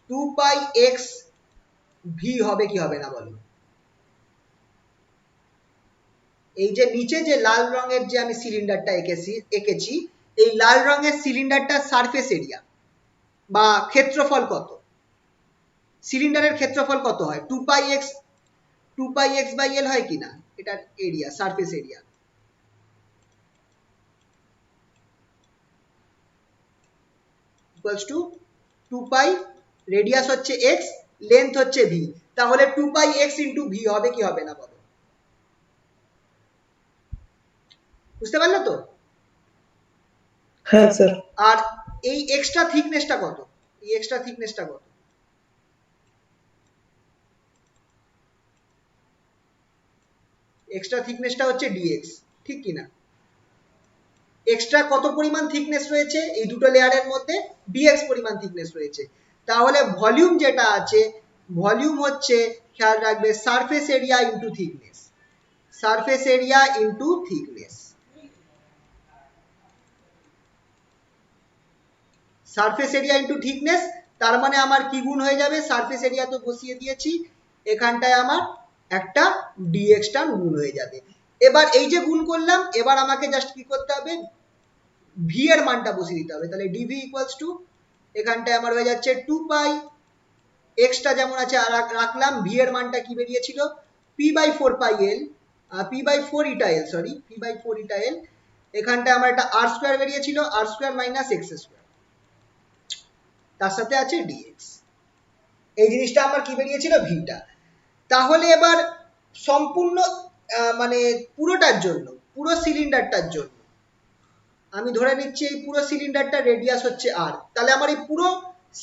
টু পাই এক্স ভি হবে কি হবে না বলো। এই যে নিচে যে লাল রঙের যে আমি সিলিন্ডারটা এঁকেছি, এই লাল রঙের সিলিন্ডারটার সারফেস এরিয়া বা ক্ষেত্রফল কত, সিলিন্ডারের ক্ষেত্রফল কত হয়? Two pi x by L হয় কিনা, এটার area, surface area equals to two pi, radius হচ্ছে এক্স, লেন্থ হচ্ছে ভি, তাহলে two pi x into V হবে কি হবে না বলো। বুঝতে পারলে তো? হ্যাঁ স্যার। আর এই এক্সট্রা থিকনেসটা কত, এই এক্সট্রা থিকনেসটা কত? এক্সট্রা থিকনেসটা হচ্ছে ডিএক্স, ঠিক কিনা? এক্সট্রা কত পরিমাণ থিকনেস রয়েছে এই দুটো লেয়ারের মধ্যে? ডিএক্স পরিমাণ থিকনেস রয়েছে। তাহলে ভলিউম যেটা আছে, ভলিউম হচ্ছে, খেয়াল রাখবে, surface area into thickness, surface area into thickness, surface area into thickness. তার মানে আমার কি গুণ হয়ে যাবে, সারফেস এরিয়া তো বসিয়ে দিয়েছি, এখানটায় আমার একটা ডিএক্স টার্ম গুণ হয়ে যাবে। এবার এই যে গুণ করলাম, এবার আমাকে জাস্ট কি করতে হবে, ভি এর মানটা বসিয়ে দিতে হবে। তাহলে ডিভি ইকুয়ালস টু, এখানটায় আমার হয়ে যাচ্ছে টু পাই, এক্সটা যেমন আছে রাখলাম, ভি এর মানটা কি বেরিয়েছিল, P by four pi L, P by four eta L, sorry P by four eta L, এখানটায় আমার একটা আর স্কোয়ার বেরিয়েছিল, R square minus x square, তার সাথে আছে ডিএক্স, এই জিনিসটা আমার কি বেরিয়েছিল, ভিটা। তাহলে এবার সম্পূর্ণ মানে পুরোটার জন্য, পুরো সিলিন্ডারটার জন্য আমি ধরে নিচ্ছি এই পুরো সিলিন্ডারটা রেডিয়াস হচ্ছে আর, তাহলে আমার এই পুরো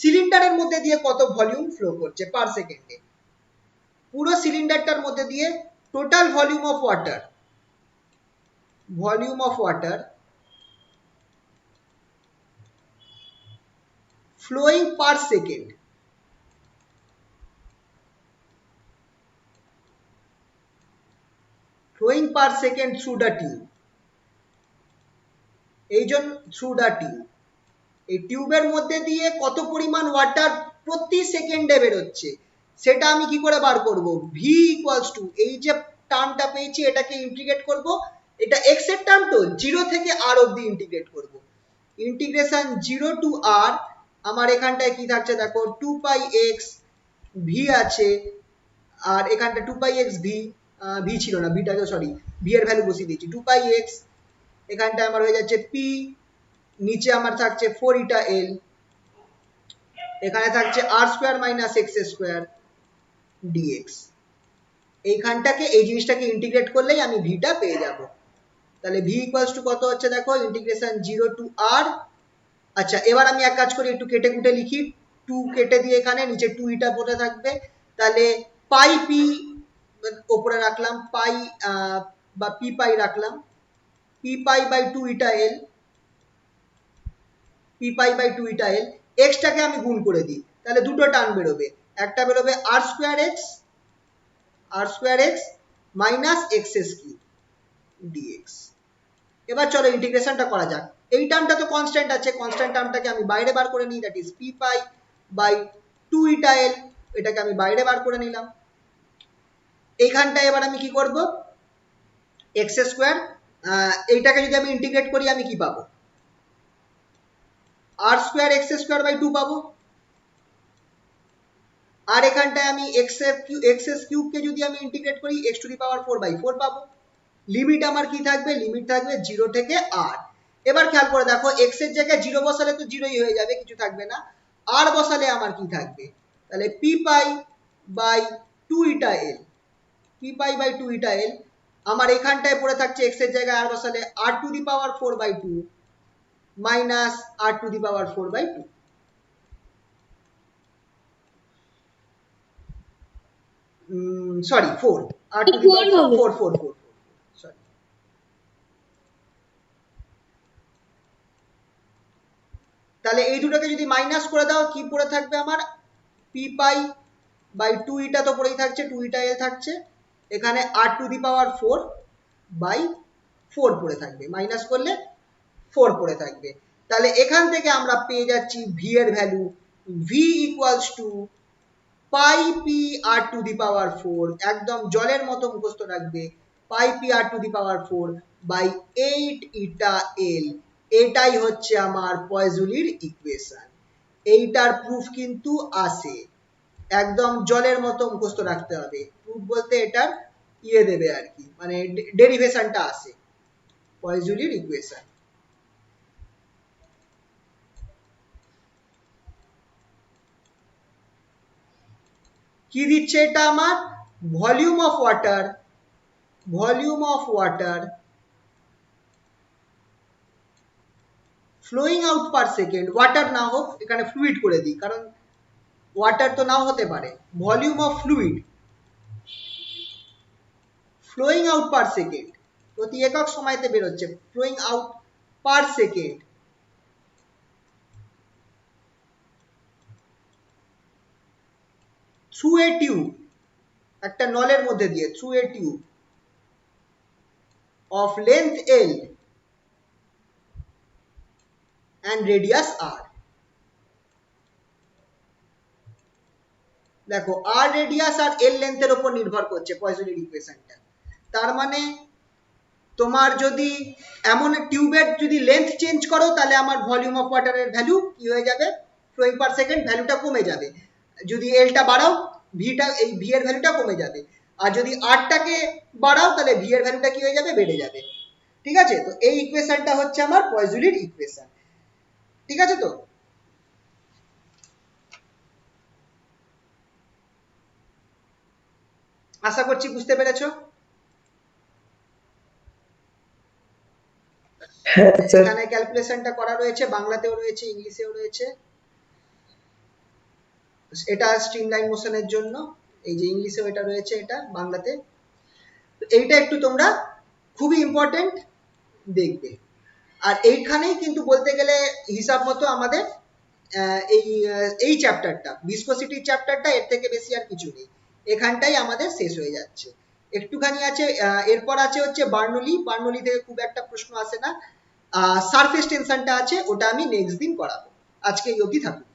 সিলিন্ডারের মধ্যে দিয়ে কত ভলিউম ফ্লো করছে পার সেকেন্ডে, পুরো সিলিন্ডারটার মধ্যে দিয়ে total volume of water, volume of water flowing per second, flowing per second through the tube, এই জন্য থ্রু দ্য টিউব, এই টিউবের মধ্যে দিয়ে কত পরিমাণ ওয়াটার প্রতি সেকেন্ডে বেরোচ্ছে, সেটা আমি কি করে বার করব, ভি ইকুয়ালস টু, এই যে টার্মটা পেয়েছি এটাকে ইন্টিগ্রেট করব, এটা এক্স এর টার্ম তো, জিরো থেকে আর অব্দি ইন্টিগ্রেট করব, ইন্টিগ্রেশন জিরো টু আর, আমার এখানটায় কি থাকছে দেখো, টু পাই এক্স ভি আছে, আর এখানটা two pi x V, V ছিল না, ভিটাকে সরি, ভি এর ভ্যালু বসিয়ে দিয়েছি, টু পাই এক্স, এখানটায় আমার হয়ে যাচ্ছে পি, নিচে আমার থাকছে ফোর ইটা এল, এখানে থাকছে R square minus x square dx, এইখানটাকে, এই জিনিসটাকে ইন্টিগ্রেট করলেই আমি ভিটা পেয়ে যাব। তাহলে ভি ইকুয়ালস টু কত হচ্ছে দেখো, ইন্টিগ্রেশন জিরো টু আর, আচ্ছা এবার আমি এক কাজ করি, একটু কেটে কুটে লিখি, টু কেটে দিয়ে এখানে নিচে টু ইটা পড়ে থাকবে, তাহলে পাই পি ওপরে রাখলাম, পাই বা পি পাই রাখলাম, P pi by two eta L, P pi by two eta L, এক্সটাকে আমি গুণ করে দিই, তাহলে দুটো টার্ম বেরোবে, একটা বেরোবে R square x, R square x minus x s cube dx. এবার চলো ইন্টিগ্রেশনটা করা যাক, এই টার্মটা তো কনস্ট্যান্ট আছে, কনস্ট্যান্ট টার্মটাকে আমি বাইরে বার করে নিই, that is P pi by two eta L, এটাকে আমি বাইরে বার করে নিলাম। এইখানটায় এবার আমি কি করব, এক্স স্কোয়ার, এইটাকে যদি আমি ইন্টিগ্রেট করি আমি কি পাবো, R square x square by two পাবো, আর এখানটায় আমি এক্স এস কিউবকে যদি আমি ইন্টিগ্রেট করি x to the power four by four পাবো। লিমিট আমার কি থাকবে, লিমিট থাকবে জিরো থেকে আর। এবার খেয়াল করে দেখো, এক্স এর জায়গায় জিরো বসালে তো জিরোই হয়ে যাবে, কিছু থাকবে না, আর বসালে আমার কি থাকবে, তাহলে P pi by two eta L, P pi by two eta L, আমার এখানটায় পড়ে থাকছে এক্স এর জায়গায় আর বসালে R to the power four by two minus R to the power four by two. Sorry 4, r to the four power হবে। 4 4 4 সরি। তাহলে এই দুটোকে যদি মাইনাস করে দাও কি পড়ে থাকবে আমার, পি পাই বাই 2 ইটা তো পড়েই থাকছে, 2 ইটা এ থাকছে, এখানে r to the power 4 by 4 পড়ে থাকবে, মাইনাস করলে 4 পড়ে থাকবে। তাহলে এখান থেকে আমরা পেয়ে যাচ্ছি ভি এর value, V equals to pi P R to the power 4, একদম জলের মতো মুখস্থ রাখবে, pi P R to the power 4 by 8 eta L. এটাই হচ্ছে আমার পয়জুলির ইকুয়েশন। এইটার প্রুফ কিন্তু আসে, একদম জলের মতো মুখস্থ রাখতে হবে। প্রুফ বলতে এটার ইয়ে দেবে আর কি, মানে ডেরিভেশনটা আসে, পয়জুলির ইকুয়েশন। কি দিচ্ছে এটা আমার, volume of water, volume of water flowing out per second, water না হোক এখানে ফ্লুইড করে দিই, কারণ ওয়াটার তো নাও হতে পারে, volume of fluid flowing out per second, প্রতি একক সময়তে বেরোচ্ছে, flowing out per second through a tube, একটা নলের মধ্যে দিয়ে, through a tube of length L and radius R. দেখো আর রেডিয়াস আর এল লেন্থের উপর নির্ভর করছে পয়জনের ইকুয়েশনটা। তার মানে তোমার যদি এমন টিউবের যদি লেন্থ চেঞ্জ করো তাহলে আমার ভলিউম অফ ওয়াটারের ভ্যালু কি হয়ে যাবে, ফ্লোয়িং পার সেকেন্ড ভ্যালুটা কমে যাবে। যদি এলটা বাড়াও ভিটা, এই ভি এর ভ্যালুটা কমে যাবে। আর যদি আরটাকে বাড়াও তাহলে ভি এর ভ্যালুটা কি হয়ে যাবে, বেড়ে যাবে। ঠিক আছে, তো এই ইকুয়েশনটা হচ্ছে আমার পয়জুলির ইকুয়েশন। ঠিক আছে, তো আশা করছি বুঝতে পেরেছো। হ্যাঁ স্যার। এখানে ক্যালকুলেশনটা করা রয়েছে, বাংলাতেও রয়েছে, ইংলিশেও রয়েছে। এটা স্ট্রিমলাইন মোশনের জন্য, এই যে ইংলিশেও এটা রয়েছে, এটা বাংলাতে। এইটা একটু তোমরা খুবই ইম্পর্টেন্ট দেখবে। আর এইখানেই কিন্তু বলতে গেলে হিসাব মতো আমাদের এই চ্যাপ্টারটা, ভিসকোসিটির চ্যাপ্টারটা, এর থেকে বেশি আর কিছু নেই, এখানটাই আমাদের শেষ হয়ে যাচ্ছে। একটুখানি আছে, এরপর আছে হচ্ছে বার্নৌলি, বার্নৌলি থেকে খুব একটা প্রশ্ন আসে না। সারফেস টেনশনটা আছে, ওটা আমি নেক্সট দিন করাবো। আজকে এই অবধি থাকুক।